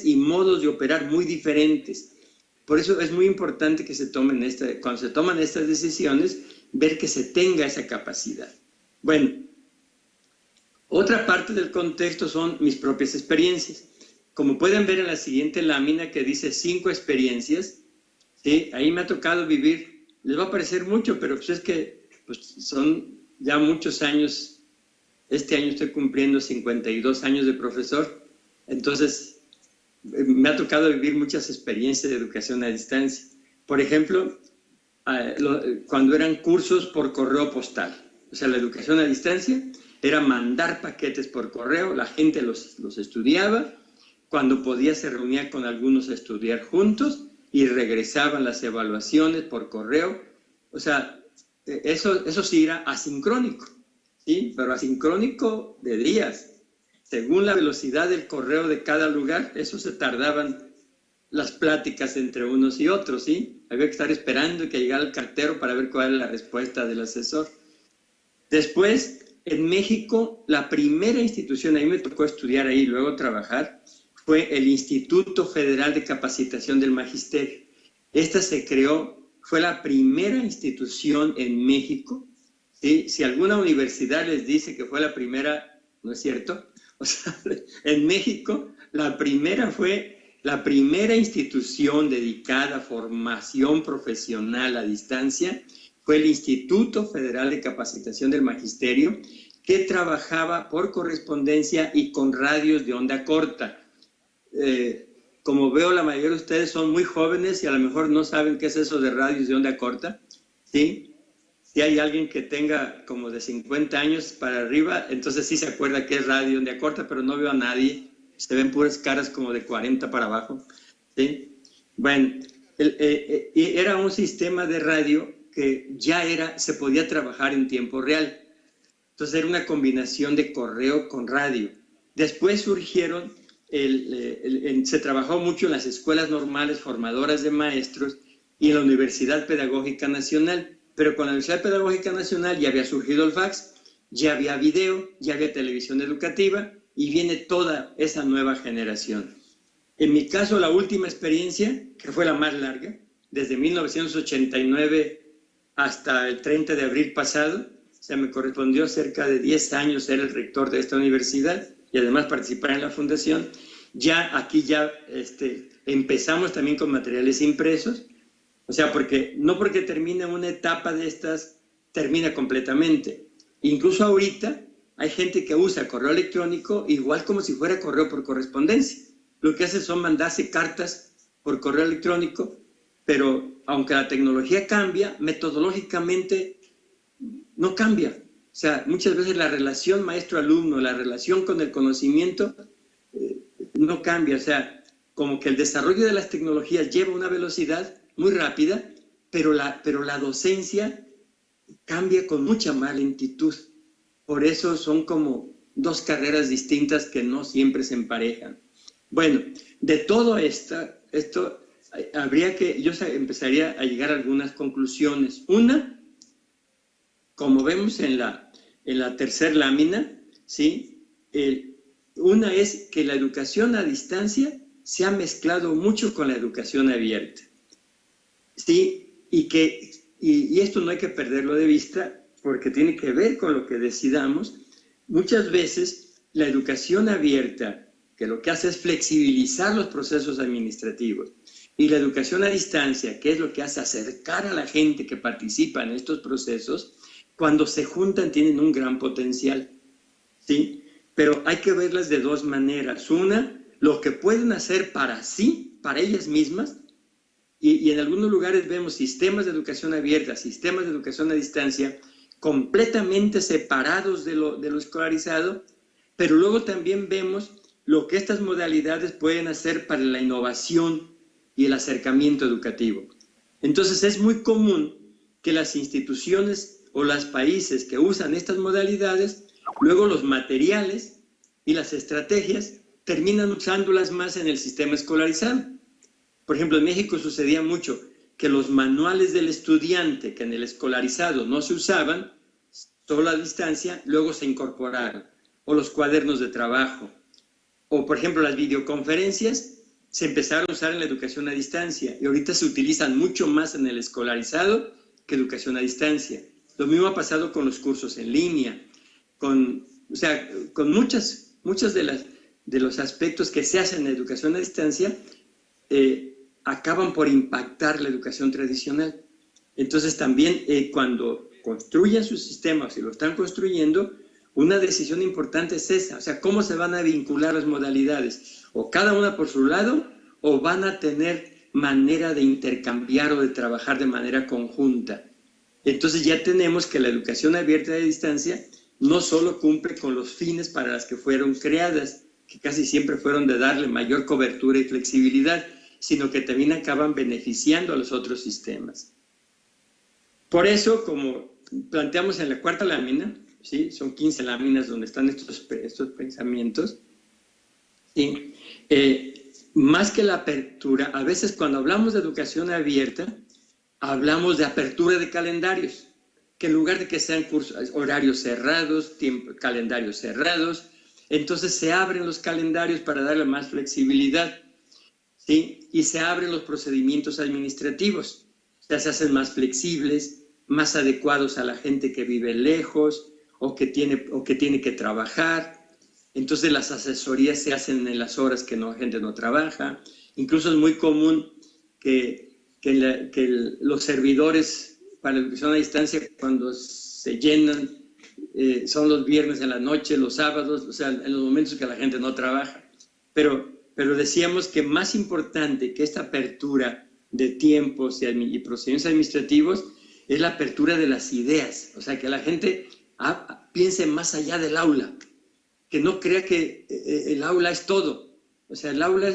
y modos de operar muy diferentes. Por eso es muy importante que se tomen cuando se toman estas decisiones, ver que se tenga esa capacidad. Bueno, otra parte del contexto son mis propias experiencias. Como pueden ver en la siguiente lámina que dice 5 experiencias, ¿sí? Ahí me ha tocado vivir, les va a parecer mucho, pero pues es que pues son ya muchos años. Este año estoy cumpliendo 52 años de profesor, entonces me ha tocado vivir muchas experiencias de educación a distancia. Por ejemplo, cuando eran cursos por correo postal, o sea, la educación a distancia era mandar paquetes por correo, la gente los estudiaba, cuando podía se reunía con algunos a estudiar juntos y regresaban las evaluaciones por correo. O sea, eso sí era asincrónico, ¿sí? Pero asincrónico de días. Según la velocidad del correo de cada lugar, eso se tardaban las pláticas entre unos y otros, ¿sí? Había que estar esperando que llegara el cartero para ver cuál era la respuesta del asesor. Después, en México, la primera institución, a mí me tocó estudiar ahí y luego trabajar, fue el Instituto Federal de Capacitación del Magisterio. Esta se creó, fue la primera institución en México, ¿sí? Si alguna universidad les dice que fue la primera, no es cierto. O sea, en México, la primera institución dedicada a formación profesional a distancia fue el Instituto Federal de Capacitación del Magisterio, que trabajaba por correspondencia y con radios de onda corta. Como veo, la mayoría de ustedes son muy jóvenes y a lo mejor no saben qué es eso de radios de onda corta, ¿sí? Si hay alguien que tenga como de 50 años para arriba, entonces sí se acuerda que es radio de onda corta, pero no veo a nadie. Se ven puras caras como de 40 para abajo, ¿sí? Bueno, era un sistema de radio que se podía trabajar en tiempo real. Entonces era una combinación de correo con radio. Después surgieron, se trabajó mucho en las escuelas normales formadoras de maestros y en la Universidad Pedagógica Nacional. Pero con la Universidad Pedagógica Nacional ya había surgido el fax, ya había video, ya había televisión educativa y viene toda esa nueva generación. En mi caso, la última experiencia, que fue la más larga, desde 1989 hasta el 30 de abril pasado, o sea, me correspondió cerca de 10 años ser el rector de esta universidad y además participar en la fundación. Aquí empezamos también con materiales impresos. O sea, no porque termina una etapa de estas, termina completamente. Incluso ahorita hay gente que usa correo electrónico igual como si fuera correo por correspondencia. Lo que hace son mandarse cartas por correo electrónico, pero aunque la tecnología cambia, metodológicamente no cambia. O sea, muchas veces la relación maestro-alumno, la relación con el conocimiento no cambia. O sea, como que el desarrollo de las tecnologías lleva una velocidad muy rápida, pero la docencia cambia con mucha más lentitud. Por eso son como dos carreras distintas que no siempre se emparejan. Bueno, de todo esto yo empezaría a llegar a algunas conclusiones. Una, como vemos en la tercera lámina, ¿sí? Una es que la educación a distancia se ha mezclado mucho con la educación abierta. Sí, y esto no hay que perderlo de vista porque tiene que ver con lo que decidamos. Muchas veces la educación abierta, que lo que hace es flexibilizar los procesos administrativos, y la educación a distancia, que es lo que hace acercar a la gente que participa en estos procesos, cuando se juntan tienen un gran potencial, ¿sí? Pero hay que verlas de dos maneras. Una, lo que pueden hacer para sí, para ellas mismas, y en algunos lugares vemos sistemas de educación abierta, sistemas de educación a distancia, completamente separados de lo escolarizado, pero luego también vemos lo que estas modalidades pueden hacer para la innovación y el acercamiento educativo. Entonces es muy común que las instituciones o los países que usan estas modalidades, luego los materiales y las estrategias terminan usándolas más en el sistema escolarizado. Por ejemplo, en México sucedía mucho que los manuales del estudiante que en el escolarizado no se usaban, solo a distancia, luego se incorporaron, o los cuadernos de trabajo, O, por ejemplo, las videoconferencias se empezaron a usar en la educación a distancia y ahorita se utilizan mucho más en el escolarizado que educación a distancia. Lo mismo ha pasado con los cursos en línea, con muchas de los aspectos que se hacen en la educación a distancia acaban por impactar la educación tradicional. Entonces también cuando construyan sus sistemas, si lo están construyendo, una decisión importante es esa, o sea, cómo se van a vincular las modalidades, o cada una por su lado, o van a tener manera de intercambiar o de trabajar de manera conjunta. Entonces ya tenemos que la educación abierta de distancia no solo cumple con los fines para las que fueron creadas, que casi siempre fueron de darle mayor cobertura y flexibilidad, sino que también acaban beneficiando a los otros sistemas. Por eso, como planteamos en la cuarta lámina, ¿sí? Son 15 láminas donde están estos pensamientos, ¿sí? Más que la apertura, a veces cuando hablamos de educación abierta, hablamos de apertura de calendarios, que en lugar de que sean horarios cerrados, calendarios cerrados, entonces se abren los calendarios para darle más flexibilidad, ¿sí? Y se abren los procedimientos administrativos, o sea, se hacen más flexibles, más adecuados a la gente que vive lejos o que tiene que trabajar. Entonces las asesorías se hacen en las horas que la gente no trabaja. Incluso es muy común que los servidores para la educación a distancia, cuando se llenan, son los viernes en la noche, los sábados, o sea, en los momentos que la gente no trabaja. Pero decíamos que más importante que esta apertura de tiempos y procedimientos administrativos es la apertura de las ideas, o sea, que la gente piense más allá del aula, que no crea que el aula es todo, o sea, el aula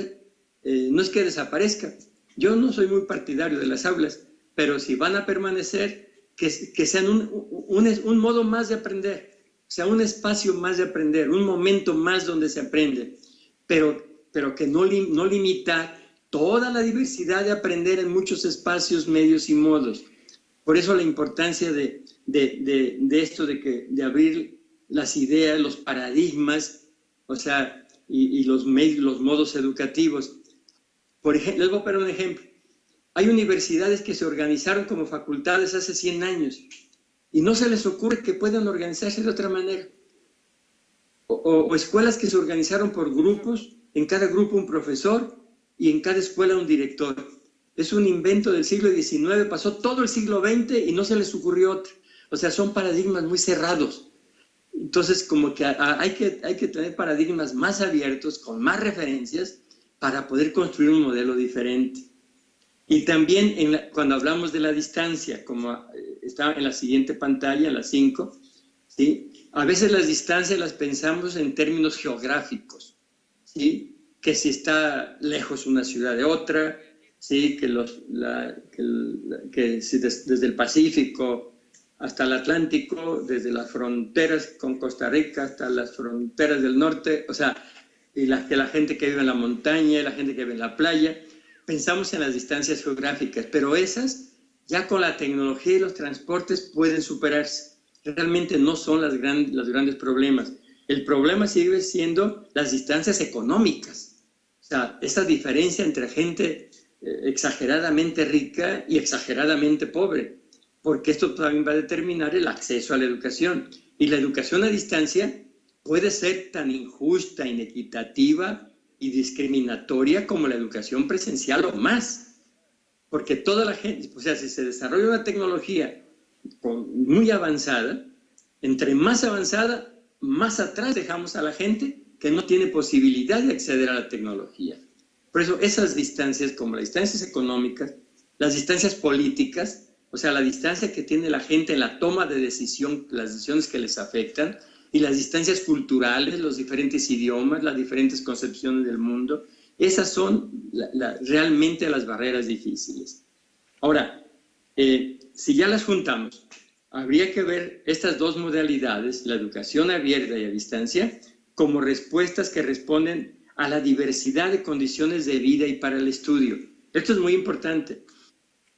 no es que desaparezca. Yo no soy muy partidario de las aulas, pero si van a permanecer, que sean un modo más de aprender, o sea, un espacio más de aprender, un momento más donde se aprende, pero que no limita toda la diversidad de aprender en muchos espacios, medios y modos. Por eso la importancia de esto, de abrir las ideas, los paradigmas, o sea, y los medios, los modos educativos. Por ejemplo, les voy a poner un ejemplo. Hay universidades que se organizaron como facultades hace 100 años y no se les ocurre que puedan organizarse de otra manera. O escuelas que se organizaron por grupos, en cada grupo un profesor y en cada escuela un director. Es un invento del siglo XIX, pasó todo el siglo XX y no se les ocurrió otro. O sea, son paradigmas muy cerrados. Entonces, como que hay que tener paradigmas más abiertos, con más referencias, para poder construir un modelo diferente. Y también cuando hablamos de la distancia, como está en la siguiente pantalla, en la 5, ¿sí? A veces las distancias las pensamos en términos geográficos, ¿sí? Que si está lejos una ciudad de otra, ¿sí? Que si desde el Pacífico hasta el Atlántico, desde las fronteras con Costa Rica hasta las fronteras del norte, o sea, que la gente que vive en la montaña, la gente que vive en la playa, pensamos en las distancias geográficas, pero esas ya con la tecnología y los transportes pueden superarse. Realmente no son los grandes problemas. El problema sigue siendo las distancias económicas. O sea, esa diferencia entre gente exageradamente rica y exageradamente pobre, porque esto también va a determinar el acceso a la educación. Y la educación a distancia puede ser tan injusta, inequitativa y discriminatoria como la educación presencial o más. Porque toda la gente, o sea, si se desarrolla una tecnología muy avanzada, entre más avanzada, más atrás dejamos a la gente que no tiene posibilidad de acceder a la tecnología. Por eso esas distancias, como las distancias económicas, las distancias políticas, o sea, la distancia que tiene la gente en la toma de decisión, las decisiones que les afectan, y las distancias culturales, los diferentes idiomas, las diferentes concepciones del mundo, esas son realmente las barreras difíciles. Ahora, si ya las juntamos, habría que ver estas dos modalidades, la educación abierta y a distancia, como respuestas que responden a la diversidad de condiciones de vida y para el estudio. Esto es muy importante.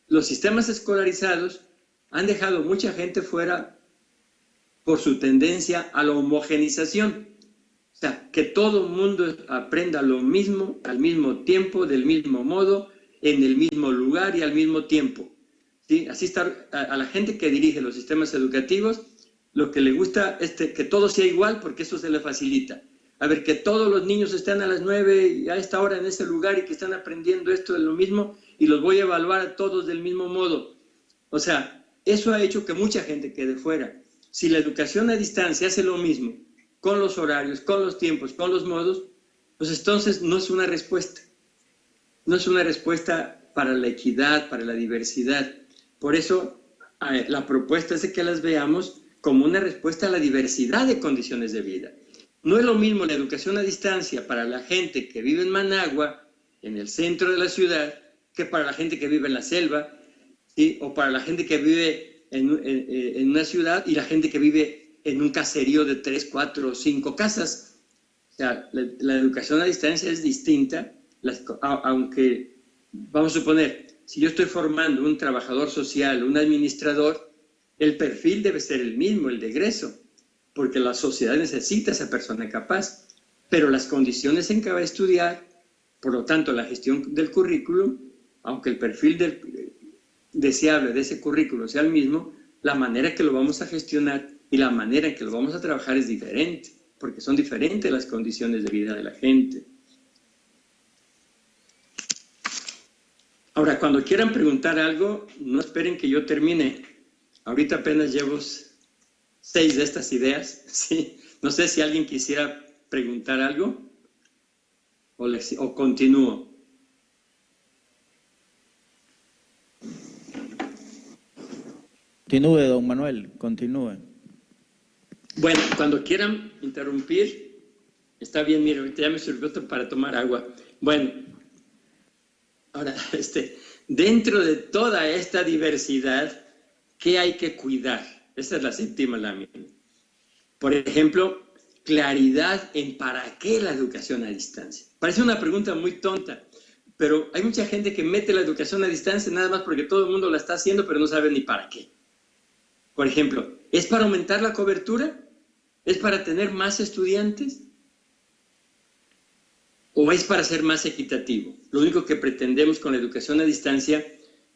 Los sistemas escolarizados han dejado mucha gente fuera por su tendencia a la homogenización. O sea, que todo el mundo aprenda lo mismo, al mismo tiempo, del mismo modo, en el mismo lugar y al mismo tiempo. ¿Sí? Así está a la gente que dirige los sistemas educativos, lo que le gusta es que todo sea igual porque eso se le facilita. A ver, que todos los niños estén a las 9 y a esta hora en ese lugar y que están aprendiendo esto de lo mismo y los voy a evaluar a todos del mismo modo. O sea, eso ha hecho que mucha gente quede fuera. Si la educación a distancia hace lo mismo, con los horarios, con los tiempos, con los modos, pues entonces no es una respuesta. No es una respuesta para la equidad, para la diversidad. Por eso la propuesta es de que las veamos como una respuesta a la diversidad de condiciones de vida. No es lo mismo la educación a distancia para la gente que vive en Managua, en el centro de la ciudad, que para la gente que vive en la selva, ¿sí? O para la gente que vive en una ciudad y la gente que vive en un caserío de 3, 4 o 5 casas. O sea, la educación a distancia es distinta, aunque, vamos a suponer, si yo estoy formando un trabajador social, un administrador, el perfil debe ser el mismo, el de egreso, porque la sociedad necesita a esa persona capaz, pero las condiciones en que va a estudiar, por lo tanto la gestión del currículum, aunque el perfil deseable de ese currículum sea el mismo, la manera que lo vamos a gestionar y la manera en que lo vamos a trabajar es diferente, porque son diferentes las condiciones de vida de la gente. Ahora, cuando quieran preguntar algo, no esperen que yo termine. Ahorita apenas llevo 6 de estas ideas, ¿sí? No sé si alguien quisiera preguntar algo o continúo. Continúe, don Manuel, continúe. Bueno, cuando quieran interrumpir, está bien, mire, ahorita ya me sirvió para tomar agua. Bueno, ahora, dentro de toda esta diversidad, ¿qué hay que cuidar? Esa es la séptima lámina. Por ejemplo, claridad en para qué la educación a distancia. Parece una pregunta muy tonta, pero hay mucha gente que mete la educación a distancia nada más porque todo el mundo la está haciendo, pero no sabe ni para qué. Por ejemplo, ¿es para aumentar la cobertura? ¿Es para tener más estudiantes? ¿O es para ser más equitativo? Lo único que pretendemos con la educación a distancia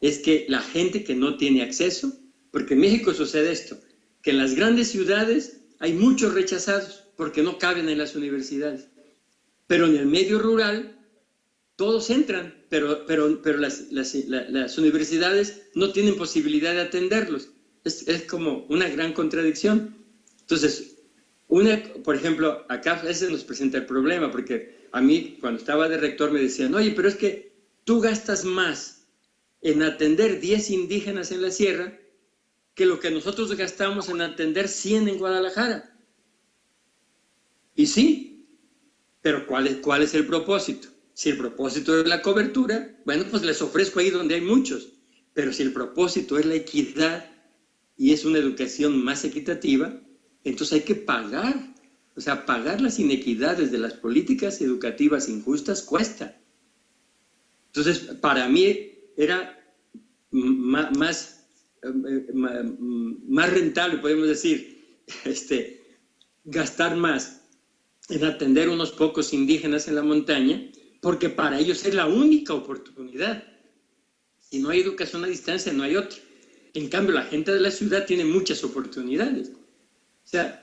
es que la gente que no tiene acceso, porque en México sucede esto, que en las grandes ciudades hay muchos rechazados porque no caben en las universidades. Pero en el medio rural todos entran, pero las universidades no tienen posibilidad de atenderlos. Es como una gran contradicción. Entonces, por ejemplo, acá a veces nos presenta el problema, porque a mí cuando estaba de rector me decían, oye, pero es que tú gastas más en atender 10 indígenas en la sierra que lo que nosotros gastamos en atender 100 en Guadalajara. Y sí, pero ¿cuál es el propósito? Si el propósito es la cobertura, bueno, pues les ofrezco ahí donde hay muchos. Pero si el propósito es la equidad y es una educación más equitativa, entonces hay que pagar. O sea, pagar las inequidades de las políticas educativas injustas cuesta. Entonces, para mí era más rentable, podemos decir, gastar más en atender unos pocos indígenas en la montaña, porque para ellos es la única oportunidad. Si no hay educación a distancia, no hay otra. En cambio, la gente de la ciudad tiene muchas oportunidades. O sea,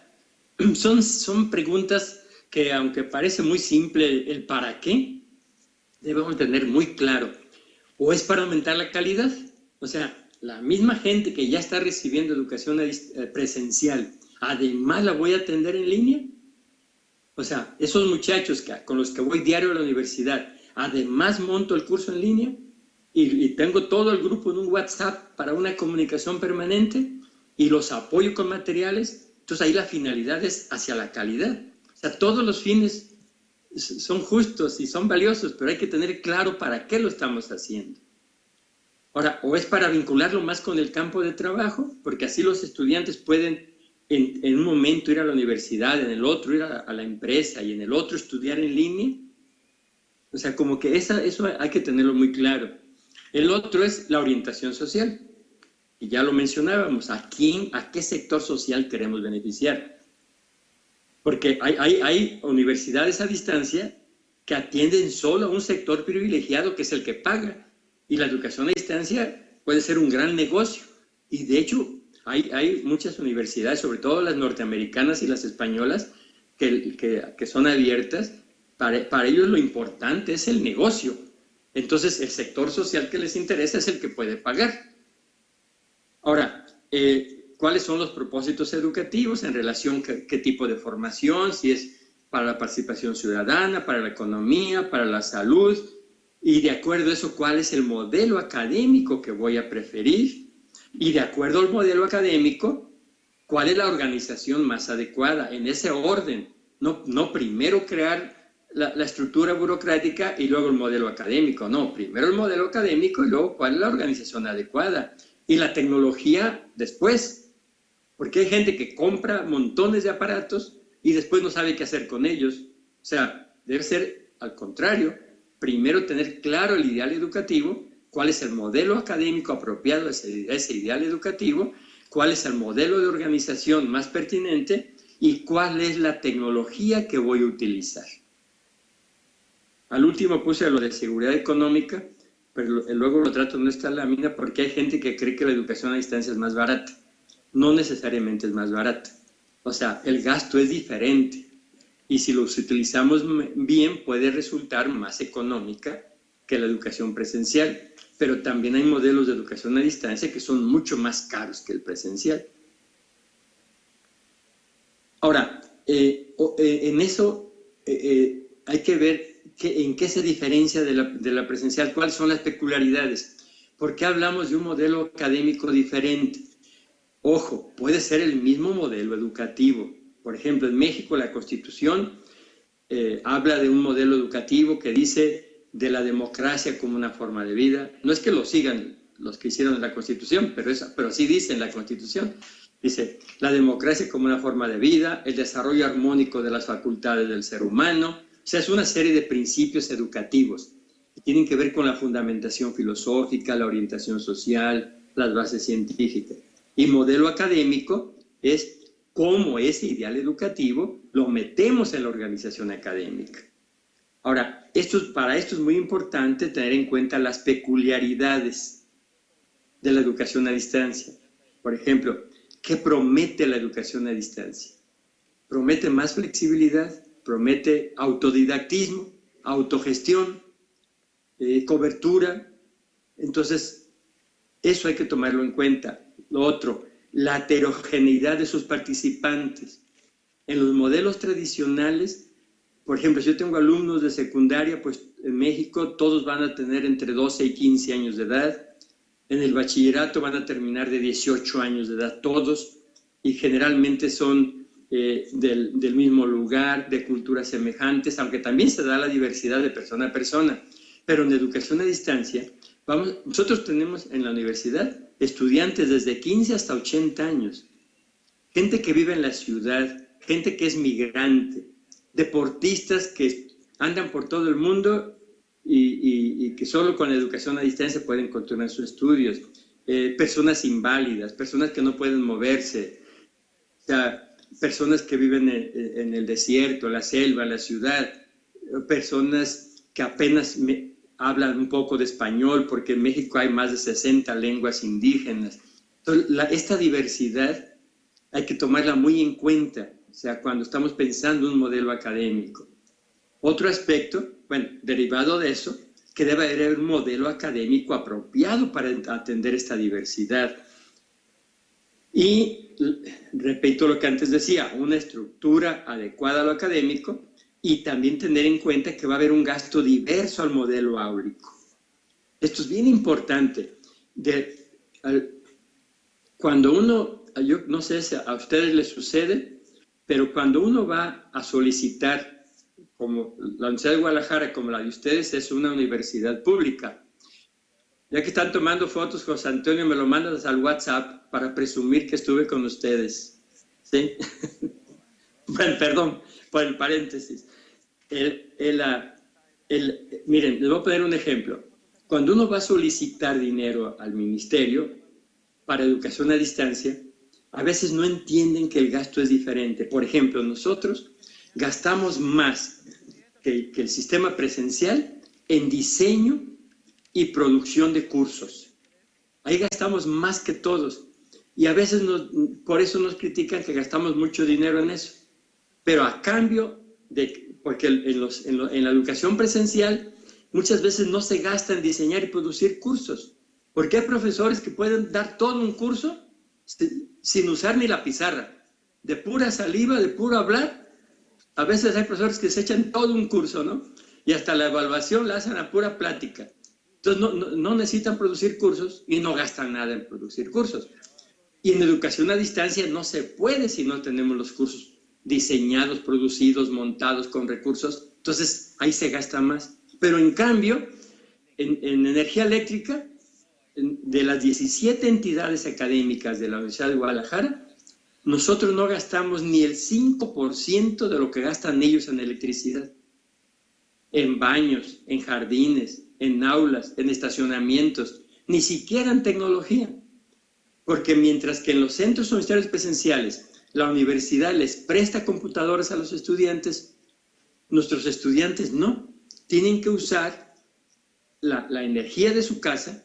son preguntas que, aunque parece muy simple el para qué, debemos tener muy claro. ¿O es para aumentar la calidad? O sea, la misma gente que ya está recibiendo educación presencial, además la voy a atender en línea. O sea, esos muchachos con los que voy diario a la universidad, además monto el curso en línea y tengo todo el grupo en un WhatsApp para una comunicación permanente y los apoyo con materiales. Entonces ahí la finalidad es hacia la calidad. O sea, todos los fines son justos y son valiosos, pero hay que tener claro para qué lo estamos haciendo. Ahora, o es para vincularlo más con el campo de trabajo, porque así los estudiantes pueden en un momento ir a la universidad, en el otro ir a la empresa y en el otro estudiar en línea. O sea, como que eso hay que tenerlo muy claro. El otro es la orientación social. Y ya lo mencionábamos, ¿a qué sector social queremos beneficiar? Porque hay universidades a distancia que atienden solo a un sector privilegiado que es el que paga. Y la educación a distancia puede ser un gran negocio. Y de hecho, hay muchas universidades, sobre todo las norteamericanas y las españolas, que son abiertas. Para ellos lo importante es el negocio. Entonces, el sector social que les interesa es el que puede pagar. Ahora, ¿cuáles son los propósitos educativos en relación a qué tipo de formación? Si es para la participación ciudadana, para la economía, para la salud, y de acuerdo a eso, ¿cuál es el modelo académico que voy a preferir? Y de acuerdo al modelo académico, ¿cuál es la organización más adecuada? En ese orden, no primero crear la estructura burocrática y luego el modelo académico, no, primero el modelo académico y luego cuál es la organización adecuada. Y la tecnología después, porque hay gente que compra montones de aparatos y después no sabe qué hacer con ellos. O sea, debe ser al contrario, primero tener claro el ideal educativo, cuál es el modelo académico apropiado a ese ideal educativo, cuál es el modelo de organización más pertinente y cuál es la tecnología que voy a utilizar. Al último puse lo de seguridad económica, pero luego lo trato en esta lámina porque hay gente que cree que la educación a distancia es más barata. No necesariamente es más barata. O sea, el gasto es diferente. Y si los utilizamos bien, puede resultar más económica que la educación presencial. Pero también hay modelos de educación a distancia que son mucho más caros que el presencial. Ahora, en eso hay que ver en qué se diferencia de la presencial, cuáles son las peculiaridades. ¿Por qué hablamos de un modelo académico diferente? Ojo, puede ser el mismo modelo educativo. Por ejemplo, en México la Constitución habla de un modelo educativo que dice de la democracia como una forma de vida. No es que lo sigan los que hicieron la Constitución, pero sí dice en la Constitución. Dice, la democracia como una forma de vida, el desarrollo armónico de las facultades del ser humano. O sea, es una serie de principios educativos que tienen que ver con la fundamentación filosófica, la orientación social, las bases científicas. Y modelo académico es cómo ese ideal educativo lo metemos en la organización académica. Ahora, para esto es muy importante tener en cuenta las peculiaridades de la educación a distancia. Por ejemplo, ¿qué promete la educación a distancia? Promete más flexibilidad, promete autodidactismo, autogestión, cobertura. Entonces, eso hay que tomarlo en cuenta. Lo otro, la heterogeneidad de sus participantes. En los modelos tradicionales, por ejemplo, si yo tengo alumnos de secundaria, pues en México todos van a tener entre 12 y 15 años de edad. En el bachillerato van a terminar de 18 años de edad todos y generalmente son del mismo lugar, de culturas semejantes, aunque también se da la diversidad de persona a persona. Pero en educación a distancia, nosotros tenemos en la universidad estudiantes desde 15 hasta 80 años, gente que vive en la ciudad, gente que es migrante, deportistas que andan por todo el mundo y que solo con la educación a distancia pueden continuar sus estudios, personas inválidas, personas que no pueden moverse, o sea, personas que viven en el desierto, la selva, la ciudad, personas que apenas hablan un poco de español, porque en México hay más de 60 lenguas indígenas. Entonces, esta diversidad hay que tomarla muy en cuenta, o sea, cuando estamos pensando en un modelo académico. Otro aspecto, bueno, derivado de eso, que debe haber un modelo académico apropiado para atender esta diversidad. Y repito lo que antes decía, una estructura adecuada a lo académico y también tener en cuenta que va a haber un gasto diverso al modelo áulico. Esto es bien importante. Cuando uno, yo no sé si a ustedes les sucede, pero cuando uno va a solicitar, como la Universidad de Guadalajara, como la de ustedes, es una universidad pública. Ya que están tomando fotos, José Antonio, me lo mandas al WhatsApp para presumir que estuve con ustedes. ¿Sí? Bueno, perdón por el paréntesis. Miren, les voy a poner un ejemplo. Cuando uno va a solicitar dinero al ministerio para educación a distancia, a veces no entienden que el gasto es diferente. Por ejemplo, nosotros gastamos más que el sistema presencial en diseño y producción de cursos. Ahí gastamos más que todos. Y a veces por eso nos critican que gastamos mucho dinero en eso. Pero a cambio porque en la educación presencial muchas veces no se gasta en diseñar y producir cursos. Porque hay profesores que pueden dar todo un curso sin usar ni la pizarra. De pura saliva, de puro hablar. A veces hay profesores que se echan todo un curso, ¿no? Y hasta la evaluación la hacen a pura plática. Entonces no necesitan producir cursos y no gastan nada en producir cursos. Y en educación a distancia no se puede si no tenemos los cursos diseñados, producidos, montados con recursos. Entonces ahí se gasta más. Pero en cambio, en energía eléctrica, de las 17 entidades académicas de la Universidad de Guadalajara, nosotros no gastamos ni el 5% de lo que gastan ellos en electricidad. En baños, en jardines, en aulas, en estacionamientos, ni siquiera en tecnología. Porque mientras que en los centros universitarios presenciales la universidad les presta computadoras a los estudiantes, nuestros estudiantes no. Tienen que usar la energía de su casa,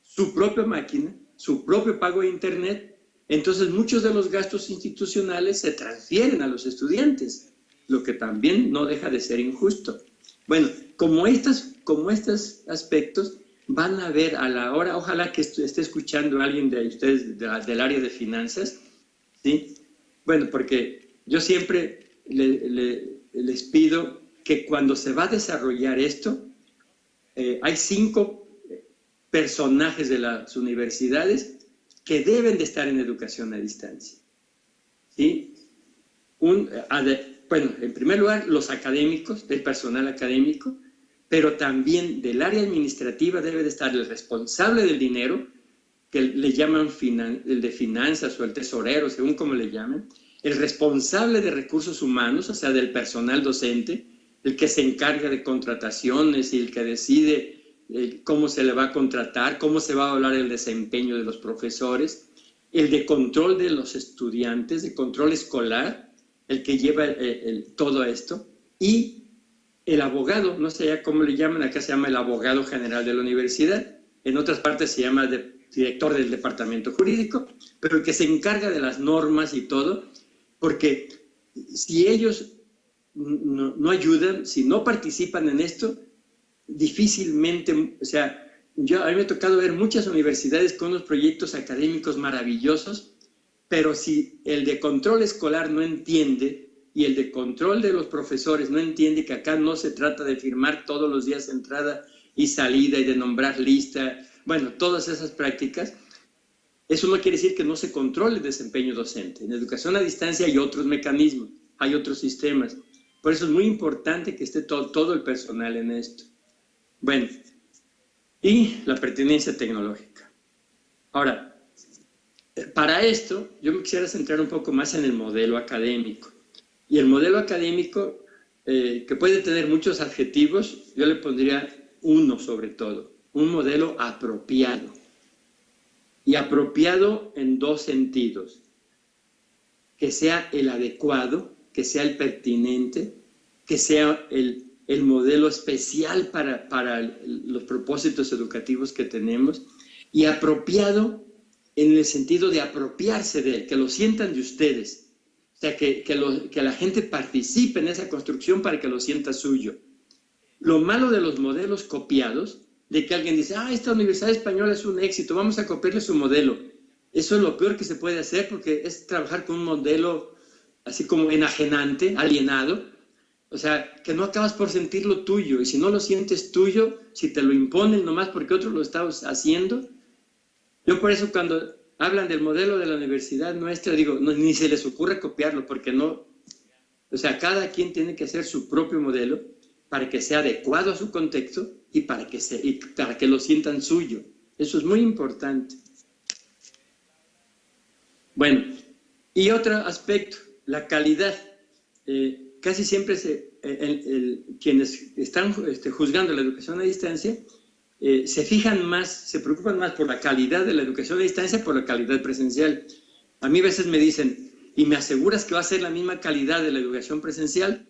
su propia máquina, su propio pago de internet. Entonces muchos de los gastos institucionales se transfieren a los estudiantes, lo que también no deja de ser injusto. Bueno, como estos aspectos van a ver a la hora, ojalá que esté escuchando a alguien de ustedes del área de finanzas, ¿sí? Bueno, porque yo siempre les pido que cuando se va a desarrollar esto, hay 5 personajes de las universidades que deben de estar en educación a distancia, ¿sí? Bueno, en primer lugar, los académicos, el personal académico, pero también del área administrativa debe de estar el responsable del dinero, que le llaman el de finanzas o el tesorero, según como le llamen, el responsable de recursos humanos, o sea, del personal docente, el que se encarga de contrataciones y el que decide cómo se le va a contratar, cómo se va a evaluar el desempeño de los profesores, el de control de los estudiantes, de control escolar, el que lleva todo esto, y el abogado, no sé ya cómo le llaman, acá se llama el abogado general de la universidad, en otras partes se llama director del departamento jurídico, pero el que se encarga de las normas y todo, porque si ellos no ayudan, si no participan en esto, difícilmente, o sea, a mí me ha tocado ver muchas universidades con unos proyectos académicos maravillosos, pero si el de control escolar no entiende y el de control de los profesores no entiende que acá no se trata de firmar todos los días entrada y salida y de nombrar lista, bueno, todas esas prácticas, eso no quiere decir que no se controle el desempeño docente. En educación a distancia hay otros mecanismos, hay otros sistemas. Por eso es muy importante que esté todo el personal en esto. Bueno, y la pertinencia tecnológica. Ahora, para esto, yo me quisiera centrar un poco más en el modelo académico. Y el modelo académico, que puede tener muchos adjetivos, yo le pondría uno sobre todo, un modelo apropiado. Y apropiado en 2 sentidos. Que sea el adecuado, que sea el pertinente, que sea el modelo especial para los propósitos educativos que tenemos, y apropiado en el sentido de apropiarse de él, que lo sientan de ustedes. O sea, que la gente participe en esa construcción para que lo sienta suyo. Lo malo de los modelos copiados, de que alguien dice, esta Universidad Española es un éxito, vamos a copiarle su modelo. Eso es lo peor que se puede hacer, porque es trabajar con un modelo así como enajenante, alienado. O sea, que no acabas por sentirlo tuyo, y si no lo sientes tuyo, si te lo imponen nomás porque otros lo están haciendo. Yo por eso cuando hablan del modelo de la universidad nuestra, digo, ni se les ocurre copiarlo, porque no, o sea, cada quien tiene que hacer su propio modelo para que sea adecuado a su contexto y para que lo sientan suyo. Eso es muy importante. Bueno, y otro aspecto, la calidad. Casi siempre quienes están juzgando la educación a distancia se preocupan más por la calidad de la educación a distancia por la calidad presencial. A mí a veces me dicen, ¿y me aseguras que va a ser la misma calidad de la educación presencial?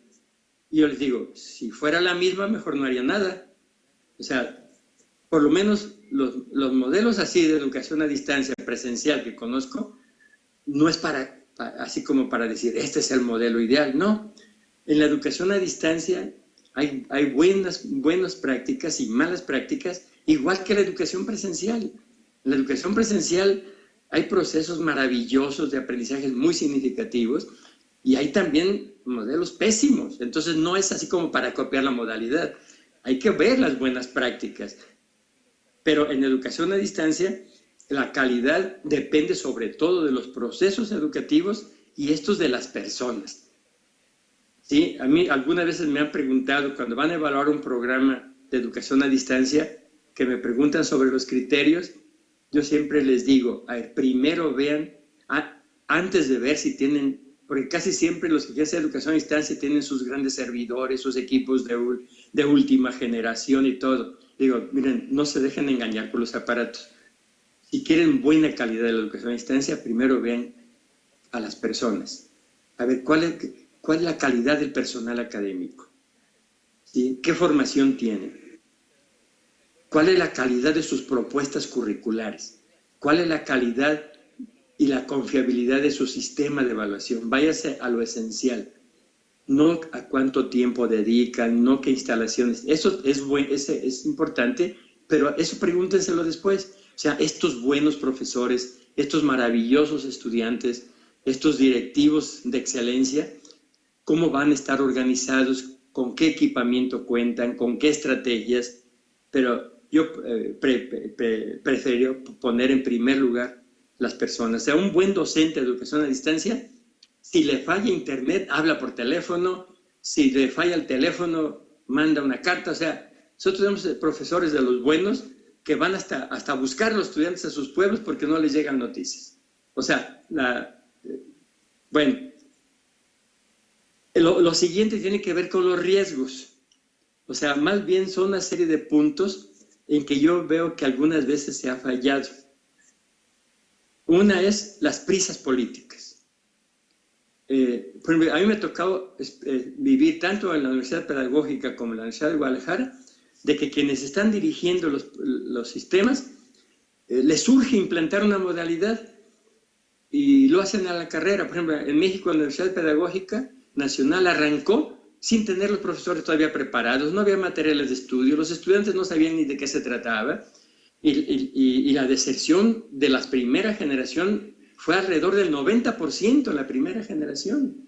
Y yo les digo, si fuera la misma, mejor no haría nada. O sea, por lo menos los modelos así de educación a distancia presencial que conozco, no es así como para decir, este es el modelo ideal. No, en la educación a distancia hay buenas prácticas y malas prácticas, igual que la educación presencial. En la educación presencial hay procesos maravillosos de aprendizajes muy significativos y hay también modelos pésimos. Entonces no es así como para copiar la modalidad. Hay que ver las buenas prácticas. Pero en educación a distancia, la calidad depende sobre todo de los procesos educativos y estos de las personas. ¿Sí? A mí algunas veces me han preguntado, cuando van a evaluar un programa de educación a distancia, que me preguntan sobre los criterios, yo siempre les digo, a ver, primero vean, antes de ver si tienen, porque casi siempre los que quieren hacer educación a distancia tienen sus grandes servidores, sus equipos de última generación y todo. Digo, miren, no se dejen engañar por los aparatos. Si quieren buena calidad de la educación a distancia, primero vean a las personas. A ver, ¿cuál es la calidad del personal académico? ¿Sí? ¿Qué formación tiene? ¿Cuál es la calidad de sus propuestas curriculares? ¿Cuál es la calidad y la confiabilidad de su sistema de evaluación? Váyase a lo esencial. No a cuánto tiempo dedican, no qué instalaciones. Eso es importante, pero eso pregúntenselo después. O sea, estos buenos profesores, estos maravillosos estudiantes, estos directivos de excelencia, ¿cómo van a estar organizados? ¿Con qué equipamiento cuentan? ¿Con qué estrategias? Pero yo prefiero poner en primer lugar las personas. O sea, un buen docente de educación a distancia, si le falla internet, habla por teléfono, si le falla el teléfono, manda una carta. O sea, nosotros tenemos profesores de los buenos que van hasta buscar a los estudiantes a sus pueblos porque no les llegan noticias. O sea, bueno, lo siguiente tiene que ver con los riesgos. O sea, más bien son una serie de puntos en que yo veo que algunas veces se ha fallado. Una es las prisas políticas. Por ejemplo, a mí me ha tocado vivir tanto en la Universidad Pedagógica como en la Universidad de Guadalajara, de que quienes están dirigiendo los sistemas, les surge implantar una modalidad y lo hacen a la carrera. Por ejemplo, en México, la Universidad Pedagógica Nacional arrancó sin tener los profesores todavía preparados, no había materiales de estudio, los estudiantes no sabían ni de qué se trataba, y la deserción de la primera generación fue alrededor del 90% en la primera generación.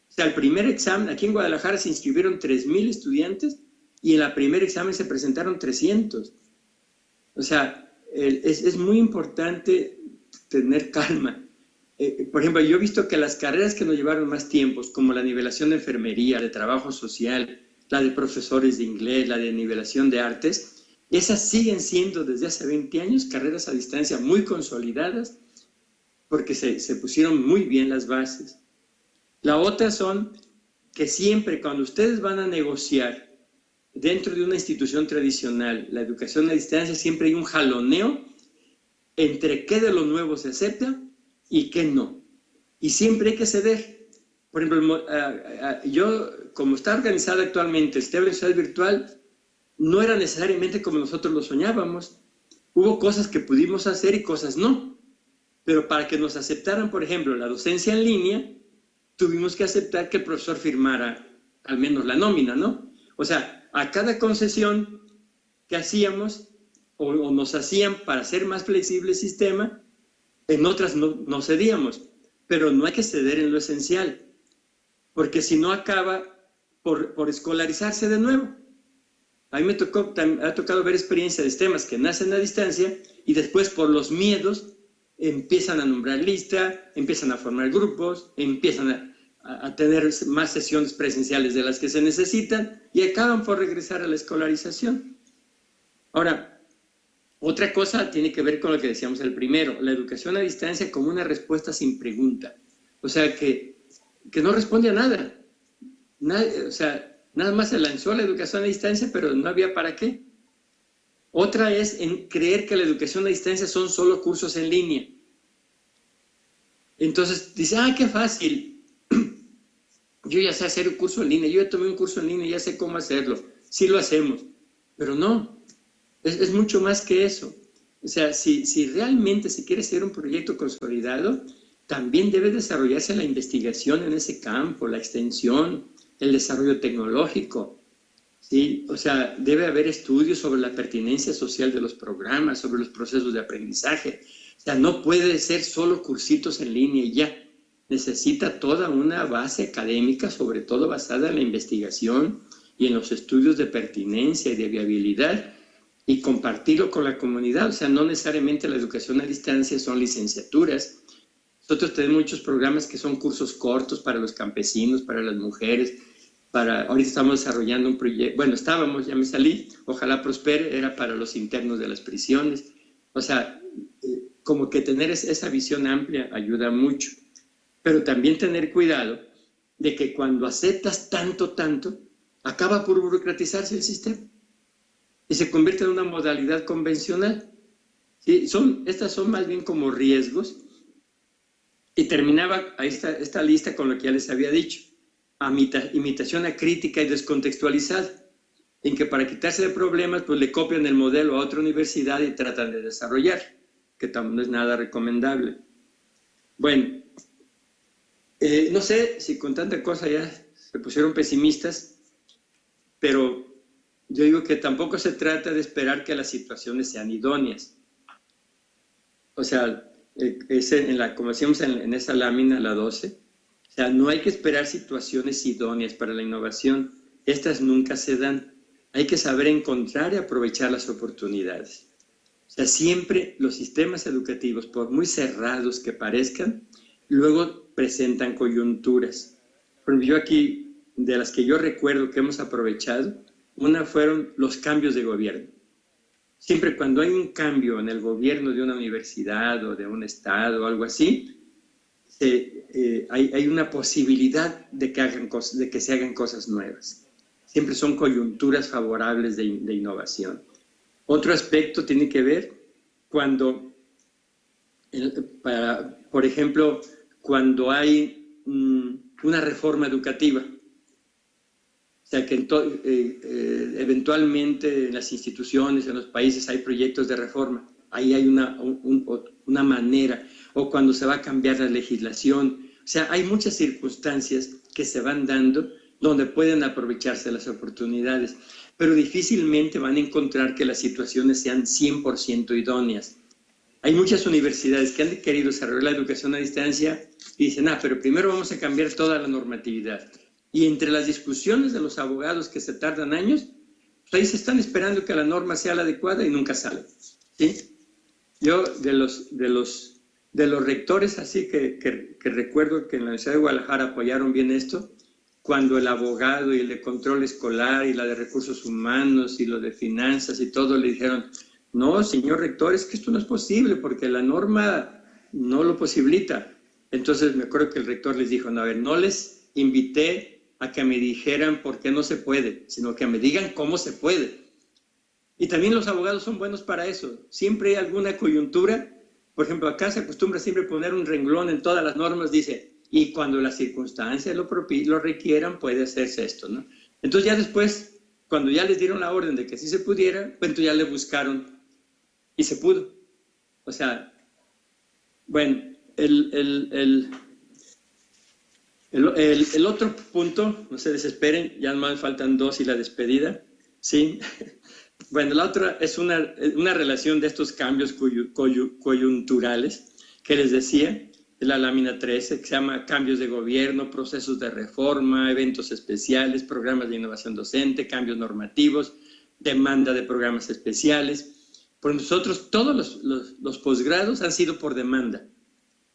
O sea, el primer examen, aquí en Guadalajara se inscribieron 3,000 estudiantes y en el primer examen se presentaron 300. O sea, es muy importante tener calma. Por ejemplo, yo he visto que las carreras que nos llevaron más tiempos, como la nivelación de enfermería, de trabajo social, la de profesores de inglés, la de nivelación de artes, esas siguen siendo desde hace 20 años carreras a distancia muy consolidadas porque se pusieron muy bien las bases. La otra son que siempre cuando ustedes van a negociar dentro de una institución tradicional, la educación a distancia, siempre hay un jaloneo entre qué de lo nuevo se acepta y qué no. Y siempre hay que ceder. Por ejemplo, yo, como está organizada actualmente el sistema de universidad virtual, no era necesariamente como nosotros lo soñábamos. Hubo cosas que pudimos hacer y cosas no. Pero para que nos aceptaran, por ejemplo, la docencia en línea, tuvimos que aceptar que el profesor firmara al menos la nómina, ¿no? O sea, a cada concesión que hacíamos o nos hacían para hacer más flexible el sistema, en otras no cedíamos. Pero no hay que ceder en lo esencial, porque si no acaba por escolarizarse de nuevo. A mí me ha tocado ver experiencias de sistemas que nacen a distancia y después por los miedos empiezan a nombrar lista, empiezan a formar grupos, empiezan a tener más sesiones presenciales de las que se necesitan y acaban por regresar a la escolarización. Ahora, otra cosa tiene que ver con lo que decíamos el primero, la educación a distancia como una respuesta sin pregunta. O sea, que no responde a nada. O sea, nada más se lanzó la educación a distancia, pero no había para qué. Otra es en creer que la educación a distancia son solo cursos en línea. Entonces dice, ah, qué fácil, yo ya sé hacer un curso en línea, yo ya tomé un curso en línea, ya sé cómo hacerlo, sí lo hacemos, pero no, es mucho más que eso. O sea, si realmente se quiere hacer un proyecto consolidado, también debe desarrollarse la investigación en ese campo, la extensión, el desarrollo tecnológico, ¿sí? O sea, debe haber estudios sobre la pertinencia social de los programas, sobre los procesos de aprendizaje. O sea, no puede ser solo cursitos en línea y ya. Necesita toda una base académica, sobre todo basada en la investigación y en los estudios de pertinencia y de viabilidad, y compartirlo con la comunidad. O sea, no necesariamente la educación a distancia son licenciaturas. Nosotros tenemos muchos programas que son cursos cortos para los campesinos, para las mujeres. Ahorita estamos desarrollando un proyecto, bueno, estábamos, ya me salí, ojalá prospere, era para los internos de las prisiones. O sea, como que tener esa visión amplia ayuda mucho. Pero también tener cuidado de que cuando aceptas tanto, acaba por burocratizarse el sistema y se convierte en una modalidad convencional. ¿Sí? Estas son más bien como riesgos. Y terminaba esta lista con lo que ya les había dicho. Imitación acrítica y descontextualizada, en que para quitarse de problemas, pues le copian el modelo a otra universidad y tratan de desarrollar, que tampoco es nada recomendable. Bueno, no sé si con tanta cosa ya se pusieron pesimistas, pero yo digo que tampoco se trata de esperar que las situaciones sean idóneas. O sea, como decíamos en esa lámina, la 12, o sea, no hay que esperar situaciones idóneas para la innovación. Estas nunca se dan. Hay que saber encontrar y aprovechar las oportunidades. O sea, siempre los sistemas educativos, por muy cerrados que parezcan, luego presentan coyunturas. Por ejemplo, yo aquí, de las que yo recuerdo que hemos aprovechado, una fueron los cambios de gobierno. Siempre cuando hay un cambio en el gobierno de una universidad o de un estado o algo así, hay una posibilidad de que se hagan cosas nuevas. Siempre son coyunturas favorables de innovación. Otro aspecto tiene que ver cuando, por ejemplo, cuando hay una reforma educativa. O sea, que eventualmente en las instituciones, en los países hay proyectos de reforma. Ahí hay una manera. O cuando se va a cambiar la legislación. O sea, hay muchas circunstancias que se van dando donde pueden aprovecharse las oportunidades. Pero difícilmente van a encontrar que las situaciones sean 100% idóneas. Hay muchas universidades que han querido desarrollar la educación a distancia y dicen, pero primero vamos a cambiar toda la normatividad. Y entre las discusiones de los abogados que se tardan años, pues ahí se están esperando que la norma sea la adecuada y nunca sale. ¿Sí? Yo de los rectores así que recuerdo que en la Universidad de Guadalajara apoyaron bien esto, cuando el abogado y el de control escolar y la de recursos humanos y lo de finanzas y todo le dijeron, no, señor rector, es que esto no es posible porque la norma no lo posibilita. Entonces me acuerdo que el rector les dijo, no, a ver, no les invité a que me dijeran por qué no se puede, sino que me digan cómo se puede. Y también los abogados son buenos para eso. Siempre hay alguna coyuntura. Por ejemplo, acá se acostumbra siempre poner un renglón en todas las normas, dice, y cuando las circunstancias lo requieran, puede hacerse esto, ¿no? Entonces ya después, cuando ya les dieron la orden de que sí se pudiera, pues entonces ya le buscaron y se pudo. O sea, bueno, el otro punto, no se desesperen, ya más faltan 2 y la despedida, ¿sí? Bueno, la otra es una relación de estos cambios coyunturales que les decía, de la lámina 13, que se llama cambios de gobierno, procesos de reforma, eventos especiales, programas de innovación docente, cambios normativos, demanda de programas especiales. Por nosotros, todos los posgrados han sido por demanda.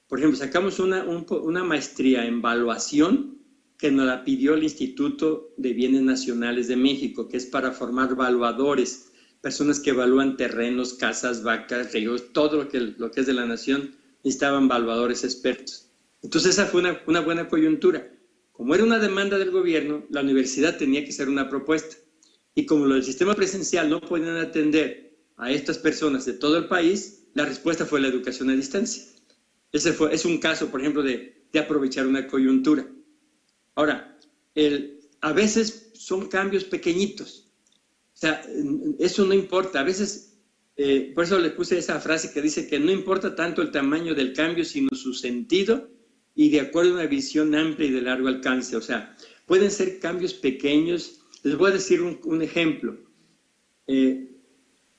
Por ejemplo, sacamos una maestría en evaluación que nos la pidió el Instituto de Bienes Nacionales de México, que es para formar evaluadores, personas que evalúan terrenos, casas, vacas, ríos, todo lo que es de la nación, necesitaban evaluadores expertos. Entonces esa fue una buena coyuntura. Como era una demanda del gobierno, la universidad tenía que hacer una propuesta. Y como lo del sistema presencial no podían atender a estas personas de todo el país, la respuesta fue la educación a distancia. Es un caso, por ejemplo, de aprovechar una coyuntura. Ahora, a veces son cambios pequeñitos. O sea, eso no importa. A veces, por eso le puse esa frase que dice que no importa tanto el tamaño del cambio, sino su sentido y de acuerdo a una visión amplia y de largo alcance. O sea, pueden ser cambios pequeños. Les voy a decir un ejemplo.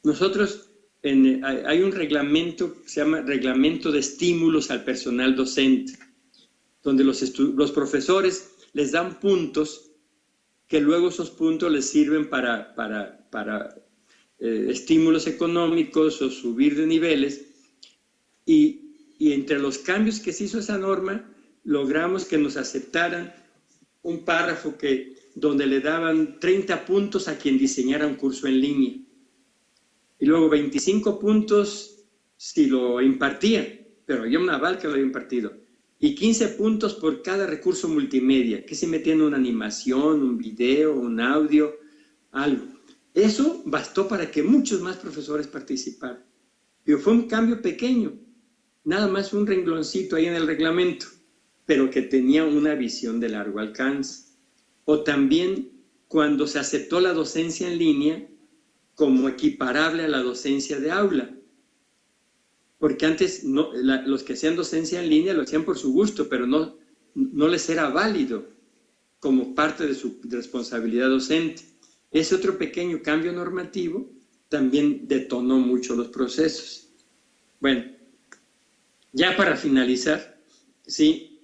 Nosotros, hay un reglamento que se llama Reglamento de Estímulos al Personal Docente, donde los profesores les dan puntos que luego esos puntos les sirven para estímulos económicos o subir de niveles. Y entre los cambios que se hizo esa norma, logramos que nos aceptaran un párrafo donde le daban 30 puntos a quien diseñara un curso en línea. Y luego 25 puntos si lo impartía, pero había un aval que lo había impartido. Y 15 puntos por cada recurso multimedia, que se metía en una animación, un video, un audio, algo. Eso bastó para que muchos más profesores participaran. Pero fue un cambio pequeño, nada más un rengloncito ahí en el reglamento, pero que tenía una visión de largo alcance. O también cuando se aceptó la docencia en línea como equiparable a la docencia de aula. Porque antes los que hacían docencia en línea lo hacían por su gusto, pero no les era válido como parte de su responsabilidad docente. Ese otro pequeño cambio normativo también detonó mucho los procesos. Bueno, ya para finalizar, sí,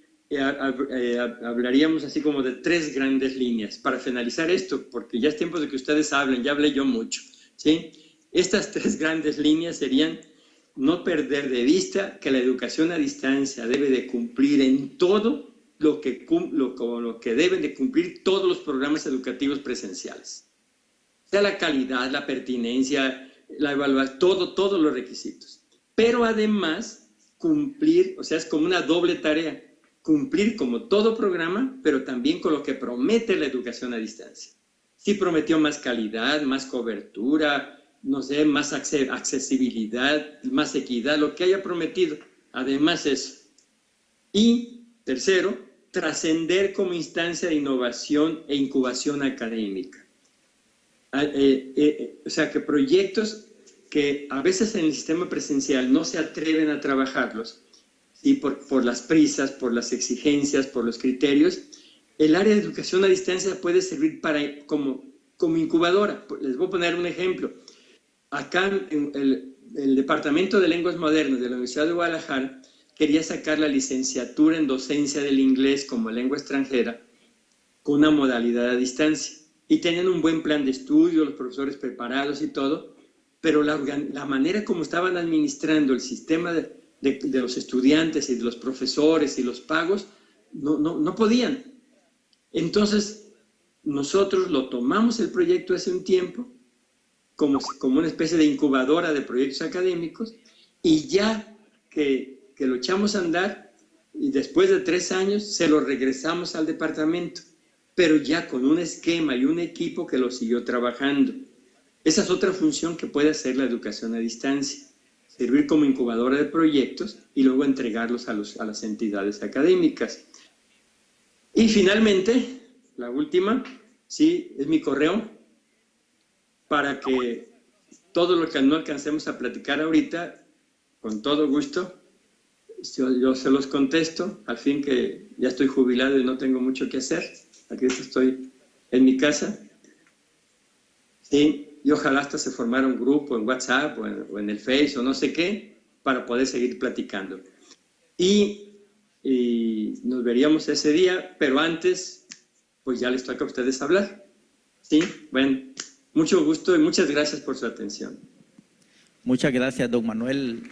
hablaríamos así como de 3 grandes líneas. Para finalizar esto, porque ya es tiempo de que ustedes hablen, ya hablé yo mucho, ¿sí? Estas 3 grandes líneas serían: no perder de vista que la educación a distancia debe de cumplir en todo lo que deben de cumplir todos los programas educativos presenciales. O sea, la calidad, la pertinencia, la evaluación, todos los requisitos. Pero además, cumplir, o sea, es como una doble tarea. Cumplir como todo programa, pero también con lo que promete la educación a distancia. Sí prometió más calidad, más cobertura, no sé, más accesibilidad, más equidad, lo que haya prometido. Además eso. Y tercero, trascender como instancia de innovación e incubación académica. O sea, que proyectos que a veces en el sistema presencial no se atreven a trabajarlos, y por las prisas, por las exigencias, por los criterios, el área de educación a distancia puede servir como incubadora. Les voy a poner un ejemplo. Acá en el Departamento de Lenguas Modernas de la Universidad de Guadalajara quería sacar la licenciatura en docencia del inglés como lengua extranjera con una modalidad a distancia. Y tenían un buen plan de estudio, los profesores preparados y todo, pero la manera como estaban administrando el sistema de los estudiantes y de los profesores y los pagos, no podían. Entonces, nosotros lo tomamos el proyecto hace un tiempo, como una especie de incubadora de proyectos académicos, y ya que lo echamos a andar, y después de 3 años, se lo regresamos al departamento, pero ya con un esquema y un equipo que lo siguió trabajando. Esa es otra función que puede hacer la educación a distancia. Servir como incubadora de proyectos y luego entregarlos a las entidades académicas. Y finalmente, la última, sí, es mi correo, para que todo lo que no alcancemos a platicar ahorita, con todo gusto, yo se los contesto, al fin que ya estoy jubilado y no tengo mucho que hacer. Aquí estoy en mi casa. Sí. Y ojalá hasta se formara un grupo en WhatsApp o en el Face o no sé qué, para poder seguir platicando. Y nos veríamos ese día, pero antes, pues ya les toca a ustedes hablar. ¿Sí? Bueno, mucho gusto y muchas gracias por su atención. Muchas gracias, don Manuel.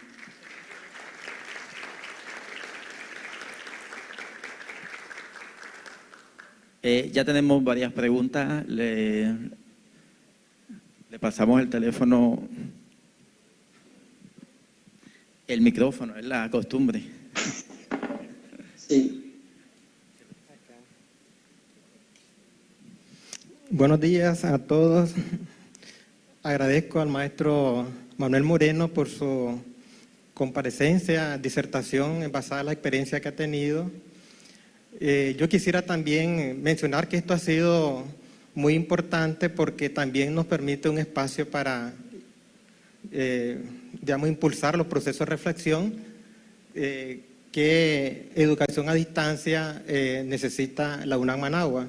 Ya tenemos varias preguntas. Le pasamos el teléfono, el micrófono, es la costumbre. Sí. Buenos días a todos. Agradezco al maestro Manuel Moreno por su comparecencia, disertación basada en la experiencia que ha tenido. Yo quisiera también mencionar que esto ha sido muy importante porque también nos permite un espacio para, digamos, impulsar los procesos de reflexión que educación a distancia necesita la UNAM Managua.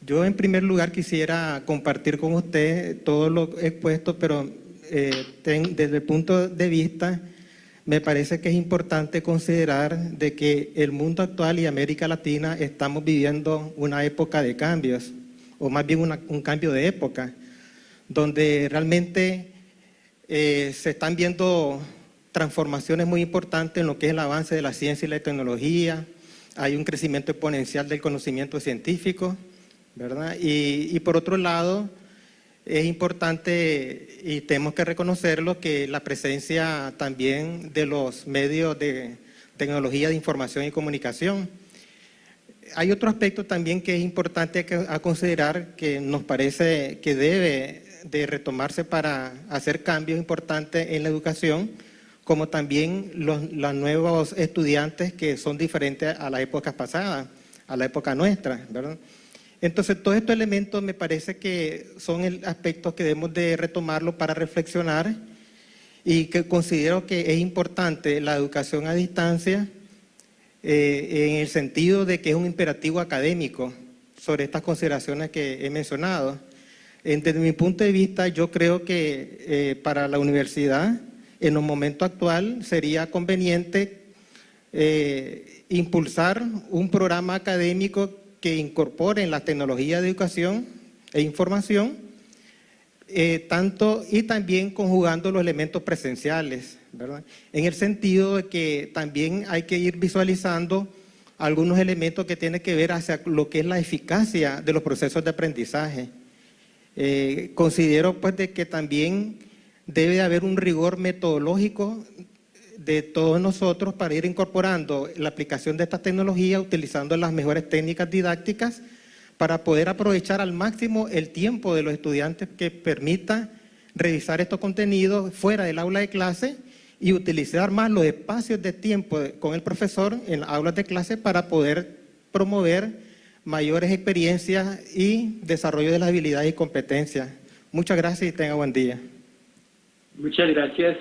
Yo en primer lugar quisiera compartir con usted todo lo expuesto, pero desde el punto de vista me parece que es importante considerar de que el mundo actual y América Latina estamos viviendo una época de cambios, o más bien un cambio de época, donde realmente se están viendo transformaciones muy importantes en lo que es el avance de la ciencia y la tecnología. Hay un crecimiento exponencial del conocimiento científico, ¿verdad? Y por otro lado, es importante y tenemos que reconocerlo que la presencia también de los medios de tecnología de información y comunicación. Hay otro aspecto también que es importante a considerar que nos parece que debe de retomarse para hacer cambios importantes en la educación, como también los nuevos estudiantes que son diferentes a las épocas pasadas, a la época nuestra, ¿verdad? Entonces, todos estos elementos me parece que son aspectos que debemos de retomarlo para reflexionar y que considero que es importante la educación a distancia en el sentido de que es un imperativo académico sobre estas consideraciones que he mencionado. Desde mi punto de vista, yo creo que para la universidad, en un momento actual, sería conveniente impulsar un programa académico que incorporen las tecnologías de educación e información, y también conjugando los elementos presenciales, ¿verdad? En el sentido de que también hay que ir visualizando algunos elementos que tienen que ver hacia lo que es la eficacia de los procesos de aprendizaje. Considero pues de que también debe de haber un rigor metodológico de todos nosotros para ir incorporando la aplicación de esta tecnología, utilizando las mejores técnicas didácticas para poder aprovechar al máximo el tiempo de los estudiantes que permita revisar estos contenidos fuera del aula de clase y utilizar más los espacios de tiempo con el profesor en las aulas de clase para poder promover mayores experiencias y desarrollo de las habilidades y competencias. Muchas gracias y tenga buen día. Muchas gracias.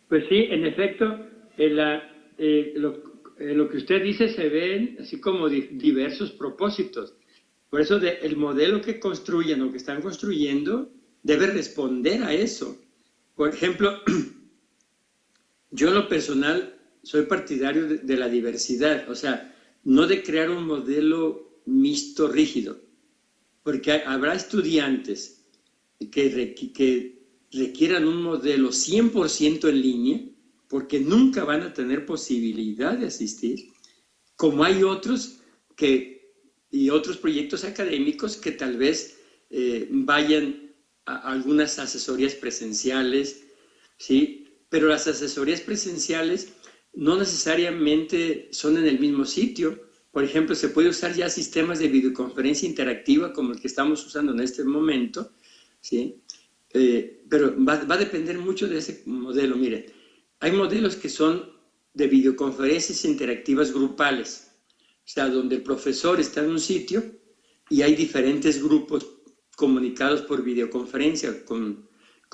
Pues sí, en efecto, lo que usted dice se ven así como diversos propósitos. Por eso el modelo que construyen o que están construyendo debe responder a eso. Por ejemplo, yo en lo personal soy partidario de la diversidad, o sea, no de crear un modelo mixto rígido, porque habrá estudiantes que requieran un modelo 100% en línea, porque nunca van a tener posibilidad de asistir, como hay otros y otros proyectos académicos que tal vez vayan a algunas asesorías presenciales, ¿sí? Pero las asesorías presenciales no necesariamente son en el mismo sitio. Por ejemplo, se puede usar ya sistemas de videoconferencia interactiva como el que estamos usando en este momento, ¿sí? Pero va a depender mucho de ese modelo. Miren, hay modelos que son de videoconferencias interactivas grupales, o sea, donde el profesor está en un sitio y hay diferentes grupos comunicados por videoconferencia con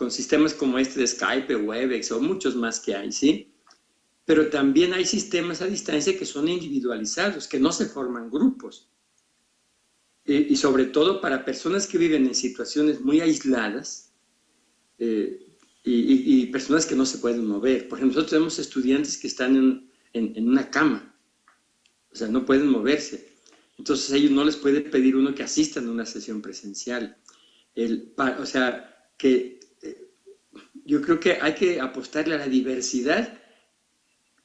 sistemas como este de Skype, Webex o muchos más que hay, ¿sí? Pero también hay sistemas a distancia que son individualizados, que no se forman grupos. Y sobre todo para personas que viven en situaciones muy aisladas, y personas que no se pueden mover. Por ejemplo, nosotros tenemos estudiantes que están en una cama, o sea, no pueden moverse. Entonces a ellos no les puede pedir uno que asistan a una sesión presencial. O sea, que yo creo que hay que apostarle a la diversidad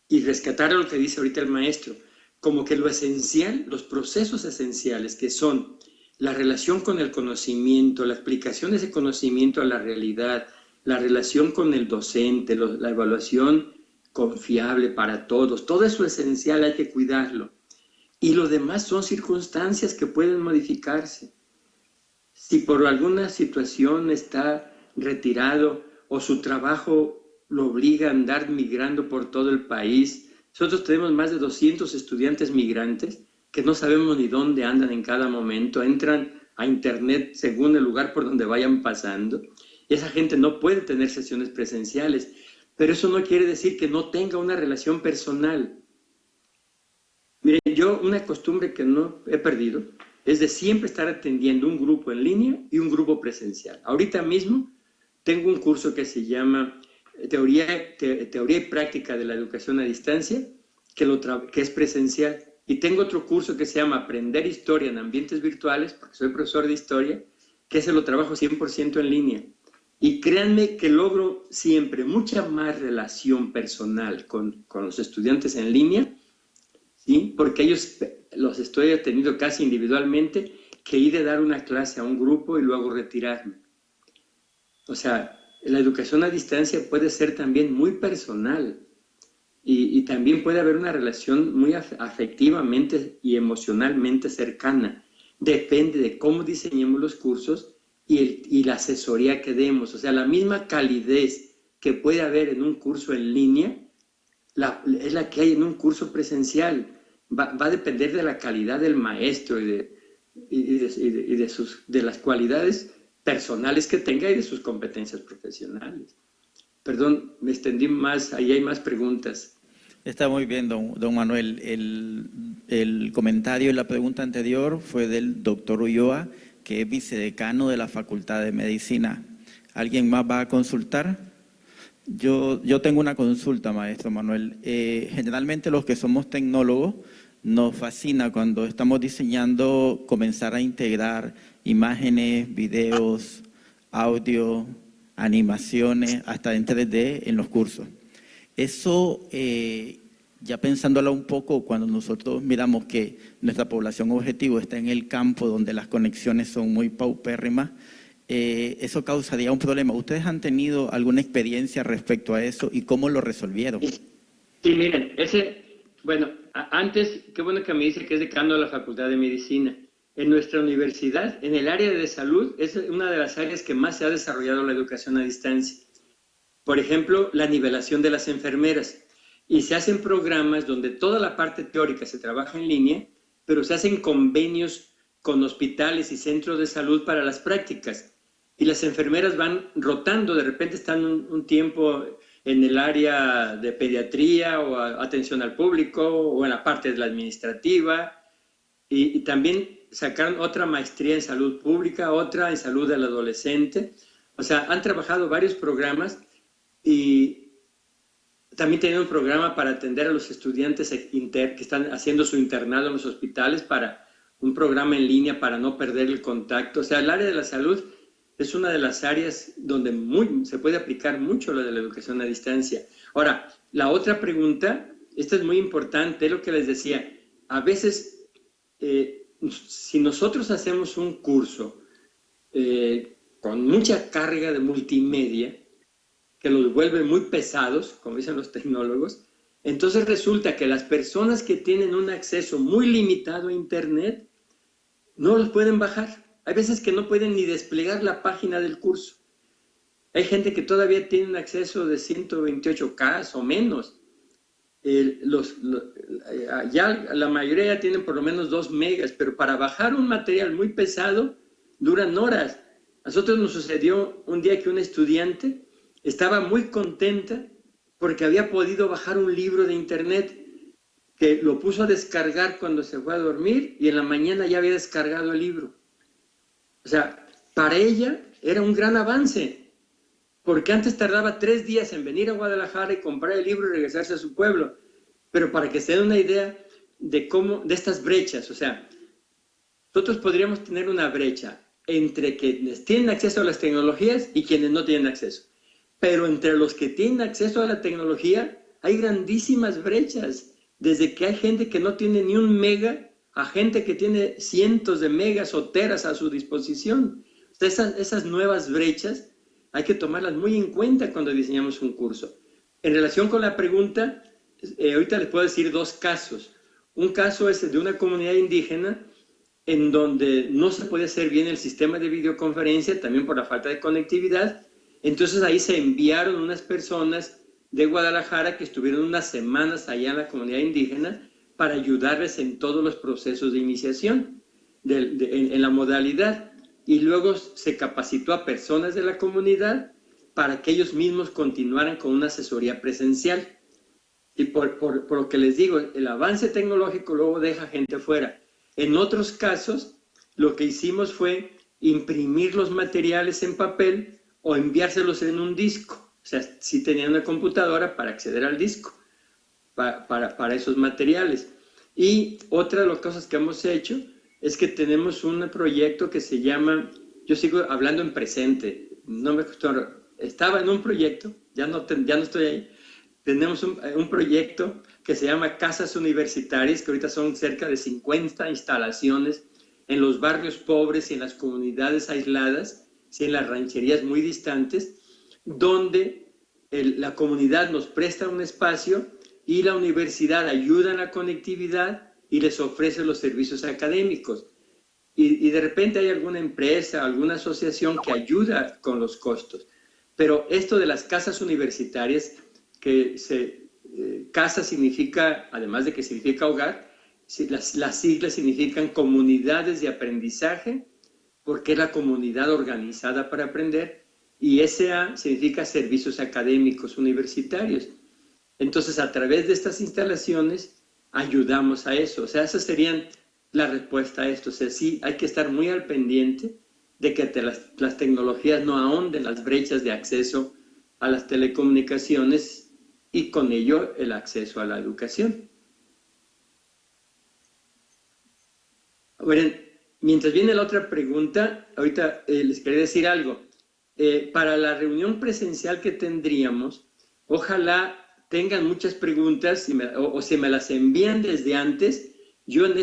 y rescatar lo que dice ahorita el maestro, como que lo esencial, los procesos esenciales que son la relación con el conocimiento, la explicación de ese conocimiento a la realidad, la relación con el docente, la evaluación confiable para todos, todo eso esencial hay que cuidarlo. Y lo demás son circunstancias que pueden modificarse. Si por alguna situación está retirado o su trabajo lo obliga a andar migrando por todo el país. Nosotros tenemos más de 200 estudiantes migrantes que no sabemos ni dónde andan en cada momento, entran a internet según el lugar por donde vayan pasando. Y esa gente no puede tener sesiones presenciales, pero eso no quiere decir que no tenga una relación personal. Miren, yo una costumbre que no he perdido es de siempre estar atendiendo un grupo en línea y un grupo presencial. Ahorita mismo tengo un curso que se llama Teoría y Práctica de la Educación a Distancia, que es presencial. Y tengo otro curso que se llama Aprender Historia en Ambientes Virtuales, porque soy profesor de historia, que ese lo trabajo 100% en línea. Y créanme que logro siempre mucha más relación personal con los estudiantes en línea, ¿sí? Porque ellos los estoy atendiendo casi individualmente, que ir a dar una clase a un grupo y luego retirarme. O sea, la educación a distancia puede ser también muy personal y también puede haber una relación muy afectivamente y emocionalmente cercana. Depende de cómo diseñemos los cursos y la asesoría que demos. O sea, la misma calidez que puede haber en un curso en línea es la que hay en un curso presencial. Va a depender de la calidad del maestro y de las cualidades personales que tenga y de sus competencias profesionales. Perdón, me extendí más, ahí hay más preguntas. Está muy bien, don Manuel. El comentario y la pregunta anterior fue del doctor Ulloa, que es vicedecano de la Facultad de Medicina. ¿Alguien más va a consultar? Yo tengo una consulta, maestro Manuel. Generalmente los que somos tecnólogos nos fascina cuando estamos diseñando comenzar a integrar imágenes, videos, audio, animaciones, hasta en 3D en los cursos. Eso, ya pensándolo un poco, cuando nosotros miramos que nuestra población objetivo está en el campo donde las conexiones son muy paupérrimas, eso causaría un problema. ¿Ustedes han tenido alguna experiencia respecto a eso y cómo lo resolvieron? Sí, miren, bueno, antes, qué bueno que me dice que es decano de la Facultad de Medicina. En nuestra universidad, en el área de salud, es una de las áreas que más se ha desarrollado la educación a distancia. Por ejemplo, la nivelación de las enfermeras. Y se hacen programas donde toda la parte teórica se trabaja en línea, pero se hacen convenios con hospitales y centros de salud para las prácticas. Y las enfermeras van rotando, de repente están un tiempo en el área de pediatría o atención al público o en la parte de la administrativa. Y también sacaron otra maestría en salud pública, otra en salud del adolescente. O sea, han trabajado varios programas y también tienen un programa para atender a los estudiantes que están haciendo su internado en los hospitales, para un programa en línea para no perder el contacto. O sea, el área de la salud es una de las áreas donde se puede aplicar mucho lo de la educación a distancia. Ahora, la otra pregunta, esta es muy importante, es lo que les decía. A veces, si nosotros hacemos un curso con mucha carga de multimedia, que los vuelve muy pesados, como dicen los tecnólogos, entonces resulta que las personas que tienen un acceso muy limitado a Internet no los pueden bajar. Hay veces que no pueden ni desplegar la página del curso. Hay gente que todavía tiene un acceso de 128K o menos. Ya la mayoría tienen por lo menos 2 megas, pero para bajar un material muy pesado duran horas. A nosotros nos sucedió un día que una estudiante estaba muy contenta porque había podido bajar un libro de internet, que lo puso a descargar cuando se fue a dormir y en la mañana ya había descargado el libro. O sea, para ella era un gran avance, porque antes tardaba 3 días en venir a Guadalajara y comprar el libro y regresarse a su pueblo. Pero para que se den una idea de estas brechas, o sea, nosotros podríamos tener una brecha entre quienes tienen acceso a las tecnologías y quienes no tienen acceso. Pero entre los que tienen acceso a la tecnología hay grandísimas brechas, desde que hay gente que no tiene ni 1 mega a gente que tiene cientos de megas o teras a su disposición. O sea, esas nuevas brechas hay que tomarlas muy en cuenta cuando diseñamos un curso. En relación con la pregunta, ahorita les puedo decir 2 casos. Un caso es de una comunidad indígena en donde no se puede hacer bien el sistema de videoconferencia, también por la falta de conectividad. Entonces ahí se enviaron unas personas de Guadalajara que estuvieron unas semanas allá en la comunidad indígena para ayudarles en todos los procesos de iniciación en la modalidad. Y luego se capacitó a personas de la comunidad para que ellos mismos continuaran con una asesoría presencial. Y por lo que les digo, el avance tecnológico luego deja gente fuera. En otros casos, lo que hicimos fue imprimir los materiales en papel o enviárselos en un disco. O sea, sí tenían una computadora para acceder al disco, para esos materiales. Y otra de las cosas que hemos hecho es que tenemos un proyecto que se llama, yo sigo hablando en presente, no me costó, estaba en un proyecto, ya no estoy ahí. Tenemos un proyecto que se llama Casas Universitarias, que ahorita son cerca de 50 instalaciones en los barrios pobres y en las comunidades aisladas, y en las rancherías muy distantes, donde la comunidad nos presta un espacio y la universidad ayuda en la conectividad y les ofrece los servicios académicos. Y de repente hay alguna empresa, alguna asociación que ayuda con los costos. Pero esto de las casas universitarias, casa significa, además de que significa hogar, las siglas significan comunidades de aprendizaje, porque es la comunidad organizada para aprender, y SA significa servicios académicos universitarios. Entonces, a través de estas instalaciones, ayudamos a eso. O sea, esas serían la respuesta a esto. O sea, sí, hay que estar muy al pendiente de que las tecnologías no ahonden las brechas de acceso a las telecomunicaciones y con ello el acceso a la educación. Bueno, mientras viene la otra pregunta, ahorita les quería decir algo. Para la reunión presencial que tendríamos, ojalá tengan muchas preguntas o se me las envían desde antes. Yo en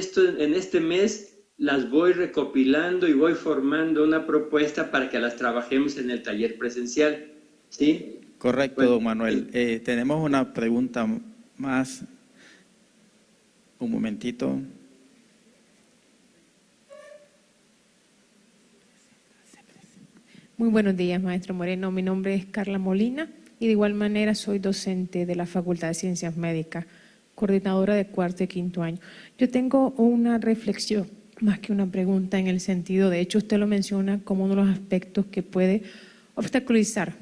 este mes las voy recopilando y voy formando una propuesta para que las trabajemos en el taller presencial. ¿Sí? Correcto, Bueno, don Manuel. Tenemos una pregunta más. Un momentito. Muy buenos días, maestro Moreno. Mi nombre es Carla Molina y de igual manera soy docente de la Facultad de Ciencias Médicas, coordinadora de cuarto y quinto año. Yo tengo una reflexión más que una pregunta en el sentido, de hecho usted lo menciona como uno de los aspectos que puede obstaculizar.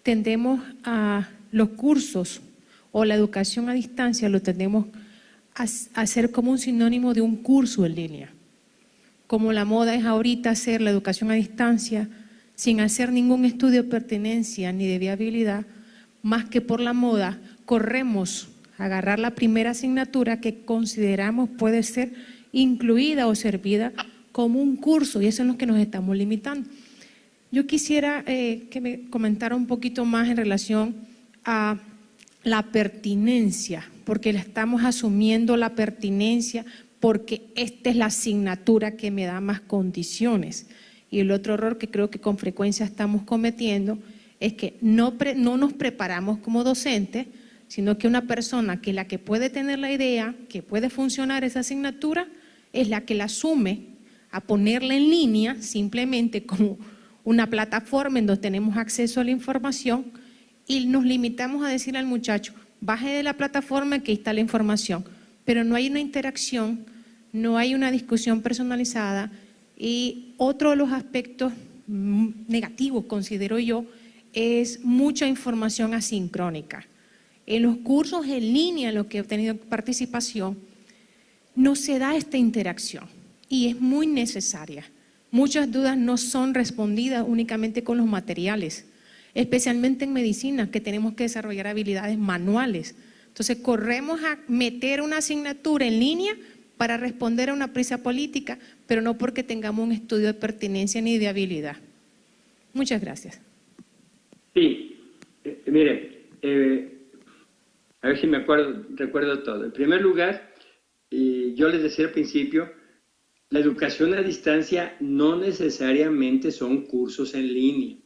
Tendemos a los cursos o la educación a distancia, lo tendemos a hacer como un sinónimo de un curso en línea. Como la moda es ahorita hacer la educación a distancia sin hacer ningún estudio de pertinencia ni de viabilidad, más que por la moda, corremos a agarrar la primera asignatura que consideramos puede ser incluida o servida como un curso, y eso es lo que nos estamos limitando. Yo quisiera que me comentara un poquito más en relación a la pertinencia, porque le estamos asumiendo la pertinencia porque esta es la asignatura que me da más condiciones. Y el otro error que creo que con frecuencia estamos cometiendo es que no nos preparamos como docentes, sino que una persona que la que puede tener la idea, que puede funcionar esa asignatura, es la que la asume a ponerla en línea simplemente como una plataforma en donde tenemos acceso a la información y nos limitamos a decirle al muchacho, baje de la plataforma que ahí está la información, pero no hay una interacción, no hay una discusión personalizada. Y otro de los aspectos negativos, considero yo, es mucha información asincrónica. En los cursos en línea en los que he tenido participación, no se da esta interacción y es muy necesaria. Muchas dudas no son respondidas únicamente con los materiales, especialmente en medicina, que tenemos que desarrollar habilidades manuales. Entonces, corremos a meter una asignatura en línea para responder a una prisa política, pero no porque tengamos un estudio de pertinencia ni de habilidad. Muchas gracias. Sí, mire, a ver si recuerdo todo. En primer lugar, yo les decía al principio, la educación a distancia no necesariamente son cursos en línea.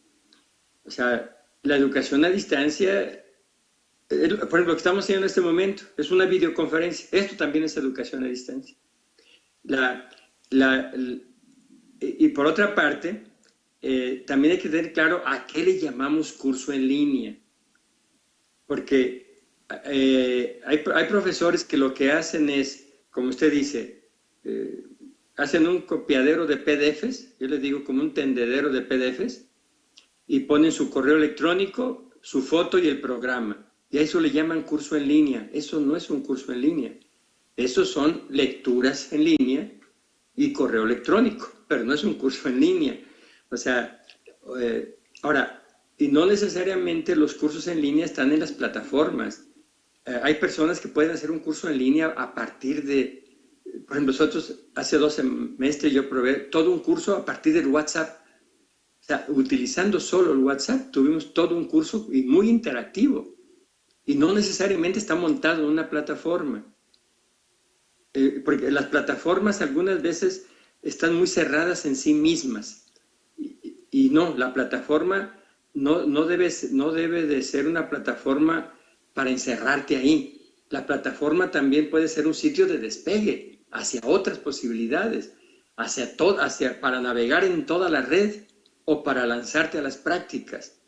O sea, la educación a distancia, por ejemplo, lo que estamos haciendo en este momento, es una videoconferencia. Esto también es educación a distancia. Y por otra parte, también hay que tener claro a qué le llamamos curso en línea. porque hay profesores que lo que hacen es, como usted dice, hacen un copiadero de PDFs, yo les digo como un tendedero de PDFs, y ponen su correo electrónico, su foto y el programa. Y a eso le llaman curso en línea. Eso no es un curso en línea. Eso son lecturas en línea y correo electrónico, pero no es un curso en línea. O sea, ahora, y no necesariamente los cursos en línea están en las plataformas. Hay personas que pueden hacer un curso en línea a partir de, por ejemplo, nosotros hace 2 semestres yo probé todo un curso a partir del WhatsApp. O sea, utilizando solo el WhatsApp, tuvimos todo un curso y muy interactivo. Y no necesariamente está montado en una plataforma. Porque las plataformas algunas veces están muy cerradas en sí mismas. Y no, la plataforma no debe de ser una plataforma para encerrarte ahí. La plataforma también puede ser un sitio de despegue hacia otras posibilidades, para navegar en toda la red o para lanzarte a las prácticas.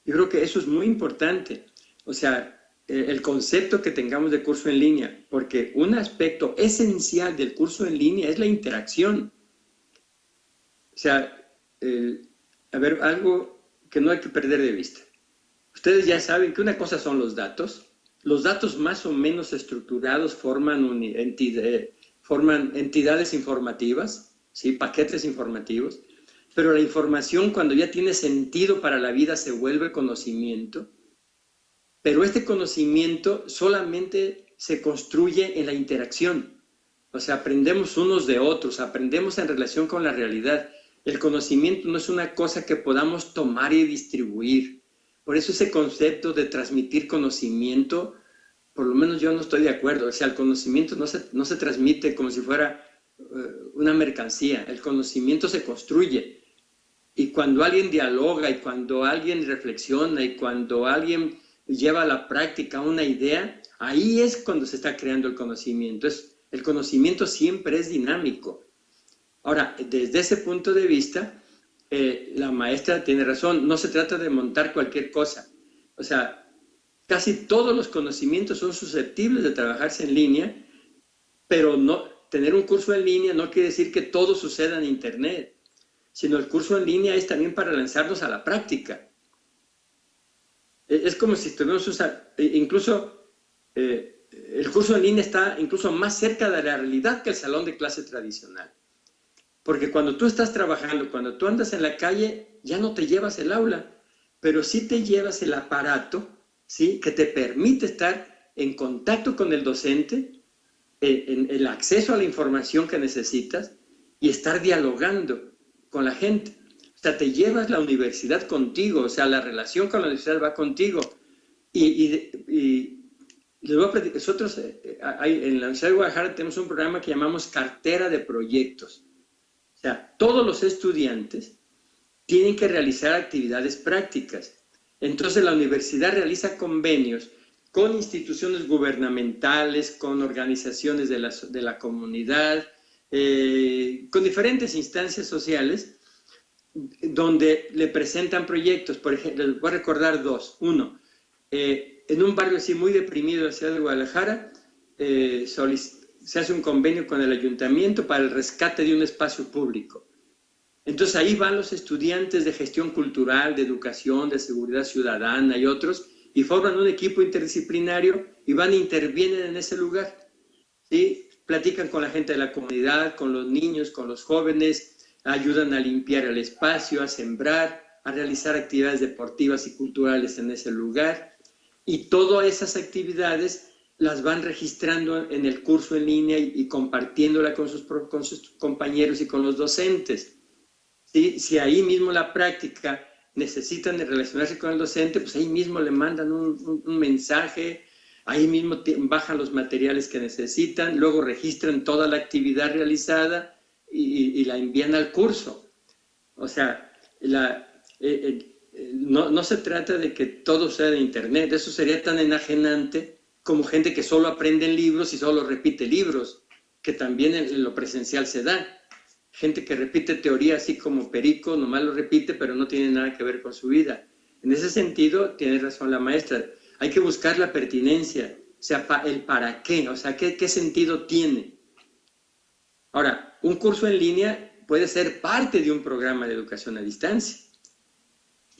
Yo creo que eso es muy importante. O sea, el concepto que tengamos de curso en línea, porque un aspecto esencial del curso en línea es la interacción. O sea, a ver, algo que no hay que perder de vista. Ustedes ya saben que una cosa son los datos. Los datos más o menos estructurados forman entidades informativas, ¿sí? Paquetes informativos. Pero la información, cuando ya tiene sentido para la vida, se vuelve conocimiento. Pero este conocimiento solamente se construye en la interacción. O sea, aprendemos unos de otros, aprendemos en relación con la realidad. El conocimiento no es una cosa que podamos tomar y distribuir. Por eso ese concepto de transmitir conocimiento, por lo menos yo no estoy de acuerdo. O sea, el conocimiento no se transmite como si fuera una mercancía. El conocimiento se construye. Y cuando alguien dialoga, y cuando alguien reflexiona, y cuando alguien lleva a la práctica una idea, ahí es cuando se está creando el conocimiento. El conocimiento siempre es dinámico. Ahora, desde ese punto de vista, la maestra tiene razón, no se trata de montar cualquier cosa. O sea, casi todos los conocimientos son susceptibles de trabajarse en línea, pero tener un curso en línea no quiere decir que todo suceda en Internet, sino el curso en línea es también para lanzarnos a la práctica. Es como si estuviéramos incluso el curso en línea está incluso más cerca de la realidad que el salón de clase tradicional. Porque cuando tú estás trabajando, cuando tú andas en la calle, ya no te llevas el aula, pero sí te llevas el aparato, ¿sí? Que te permite estar en contacto con el docente, en el acceso a la información que necesitas y estar dialogando con la gente. O sea, te llevas la universidad contigo, o sea, la relación con la universidad va contigo. Y les voy a platicar, nosotros en la Universidad de Guadalajara tenemos un programa que llamamos Cartera de Proyectos. O sea, todos los estudiantes tienen que realizar actividades prácticas. Entonces la universidad realiza convenios con instituciones gubernamentales, con organizaciones de la comunidad, con diferentes instancias sociales, donde le presentan proyectos. Por ejemplo, les voy a recordar 2. Uno, en un barrio así muy deprimido de la ciudad de Guadalajara, se hace un convenio con el ayuntamiento para el rescate de un espacio público. Entonces ahí van los estudiantes de gestión cultural, de educación, de seguridad ciudadana y otros, y forman un equipo interdisciplinario y van e intervienen en ese lugar, ¿sí? Platican con la gente de la comunidad, con los niños, con los jóvenes, ayudan a limpiar el espacio, a sembrar, a realizar actividades deportivas y culturales en ese lugar. Y todas esas actividades las van registrando en el curso en línea y compartiéndola con sus compañeros y con los docentes. ¿Sí? Si ahí mismo la práctica necesitan de relacionarse con el docente, pues ahí mismo le mandan un mensaje, ahí mismo bajan los materiales que necesitan, luego registran toda la actividad realizada y la envían al curso. O sea, no se trata de que todo sea de Internet, eso sería tan enajenante como gente que solo aprende en libros y solo repite libros, que también en lo presencial se da. Gente que repite teoría así como perico, nomás lo repite, pero no tiene nada que ver con su vida. En ese sentido, tiene razón la maestra. hay que buscar la pertinencia, o sea, el para qué, o sea, qué sentido tiene. Ahora, un curso en línea puede ser parte de un programa de educación a distancia,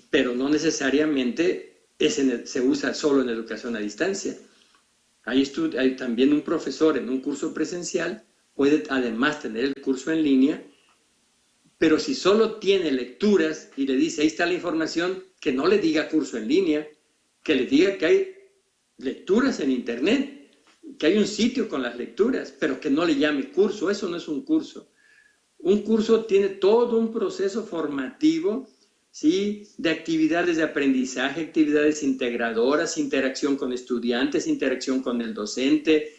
pero no necesariamente se usa solo en educación a distancia. Hay también un profesor en un curso presencial puede además tener el curso en línea, pero si solo tiene lecturas y le dice, ahí está la información, que no le diga curso en línea, que le diga que hay lecturas en internet, que hay un sitio con las lecturas, pero que no le llame curso. Eso no es un curso. Un curso tiene todo un proceso formativo, ¿sí?, de actividades de aprendizaje, actividades integradoras, interacción con estudiantes, interacción con el docente,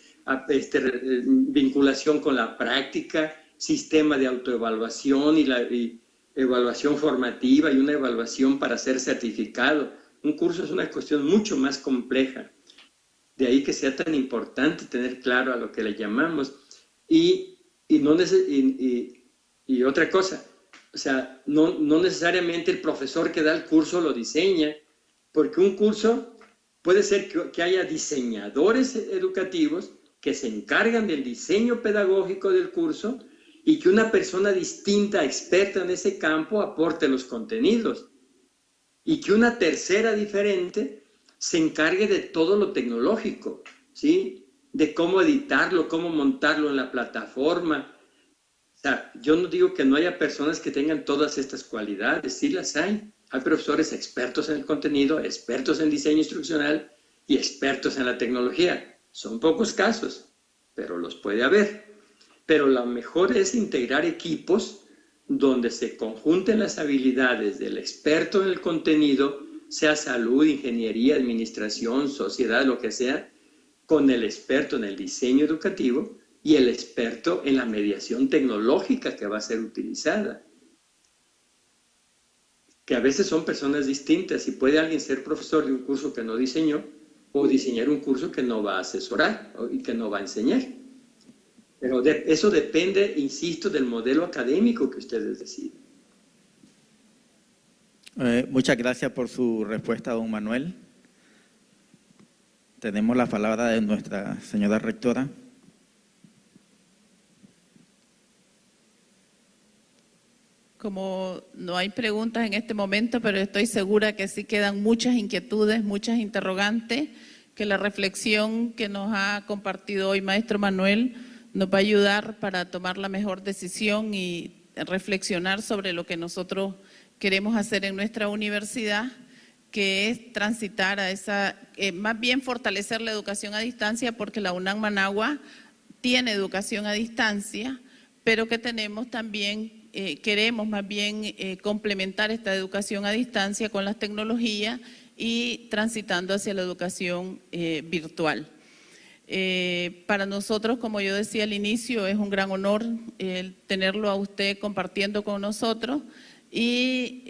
vinculación con la práctica, sistema de autoevaluación y evaluación formativa y una evaluación para ser certificado. Un curso es una cuestión mucho más compleja. De ahí que sea tan importante tener claro a lo que le llamamos. Y otra cosa, o sea, no necesariamente el profesor que da el curso lo diseña, porque un curso puede ser que haya diseñadores educativos que se encargan del diseño pedagógico del curso y que una persona distinta, experta en ese campo, aporte los contenidos. Y que una tercera diferente se encargue de todo lo tecnológico, ¿sí? De cómo editarlo, cómo montarlo en la plataforma. O sea, yo no digo que no haya personas que tengan todas estas cualidades, sí las hay. Hay profesores expertos en el contenido, expertos en diseño instruccional y expertos en la tecnología. Son pocos casos, pero los puede haber. Pero lo mejor es integrar equipos donde se conjunten las habilidades del experto en el contenido, sea salud, ingeniería, administración, sociedad, lo que sea, con el experto en el diseño educativo y el experto en la mediación tecnológica que va a ser utilizada. Que a veces son personas distintas y puede alguien ser profesor de un curso que no diseñó o diseñar un curso que no va a asesorar y que no va a enseñar. Pero eso depende, insisto, del modelo académico que ustedes deciden. Muchas gracias por su respuesta, don Manuel. Tenemos la palabra de nuestra señora rectora. Como no hay preguntas en este momento, pero estoy segura que sí quedan muchas inquietudes, muchas interrogantes, que la reflexión que nos ha compartido hoy maestro Manuel nos va a ayudar para tomar la mejor decisión y reflexionar sobre lo que nosotros queremos hacer en nuestra universidad, que es transitar a esa, más bien fortalecer la educación a distancia, porque la UNAM Managua tiene educación a distancia, pero que tenemos también, queremos más bien complementar esta educación a distancia con las tecnologías y transitando hacia la educación virtual. Para nosotros, como yo decía al inicio, es un gran honor tenerlo a usted compartiendo con nosotros. Y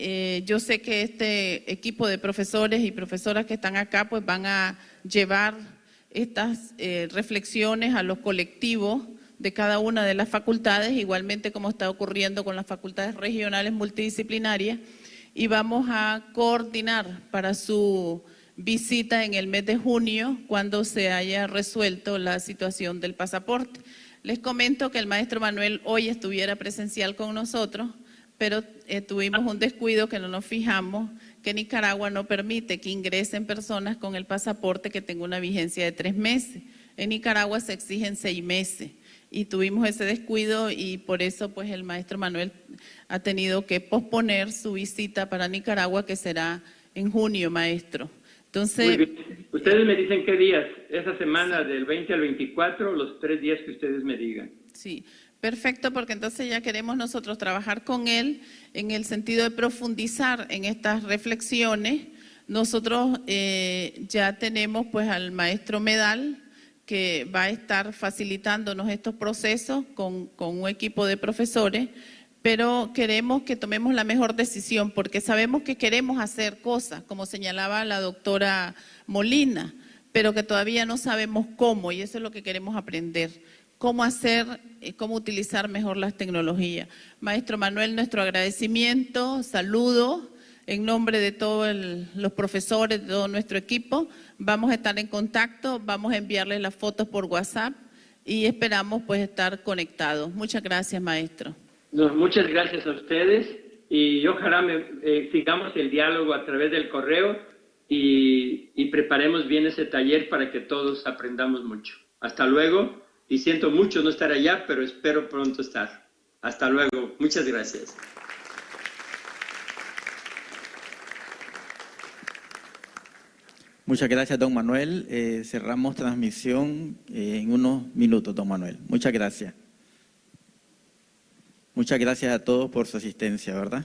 yo sé que este equipo de profesores y profesoras que están acá pues van a llevar estas reflexiones a los colectivos de cada una de las facultades, igualmente como está ocurriendo con las facultades regionales multidisciplinarias, y vamos a coordinar para su visita en el mes de junio cuando se haya resuelto la situación del pasaporte. Les comento que el maestro Manuel hoy estuviera presencial con nosotros, pero tuvimos un descuido que no nos fijamos, que Nicaragua no permite que ingresen personas con el pasaporte que tenga una vigencia de 3 meses. En Nicaragua se exigen 6 meses y tuvimos ese descuido y por eso pues el maestro Manuel ha tenido que posponer su visita para Nicaragua, que será en junio, maestro. Entonces, muy bien. Ustedes me dicen qué días, esa semana del 20 al 24, los 3 días que ustedes me digan. Sí. Perfecto, porque entonces ya queremos nosotros trabajar con él en el sentido de profundizar en estas reflexiones. Nosotros ya tenemos pues al maestro Medal, que va a estar facilitándonos estos procesos con un equipo de profesores, pero queremos que tomemos la mejor decisión porque sabemos que queremos hacer cosas, como señalaba la doctora Molina, pero que todavía no sabemos cómo, y eso es lo que queremos aprender. Cómo hacer, cómo utilizar mejor las tecnologías. Maestro Manuel, nuestro agradecimiento, saludo en nombre de todos los profesores, de todo nuestro equipo, vamos a estar en contacto, vamos a enviarles las fotos por WhatsApp y esperamos pues estar conectados. Muchas gracias, maestro. No, muchas gracias a ustedes y ojalá sigamos el diálogo a través del correo y preparemos bien ese taller para que todos aprendamos mucho. Hasta luego y siento mucho no estar allá, pero espero pronto estar. Hasta luego. Muchas gracias. Muchas gracias, don Manuel. Cerramos transmisión en unos minutos, don Manuel. Muchas gracias. Muchas gracias a todos por su asistencia, ¿verdad?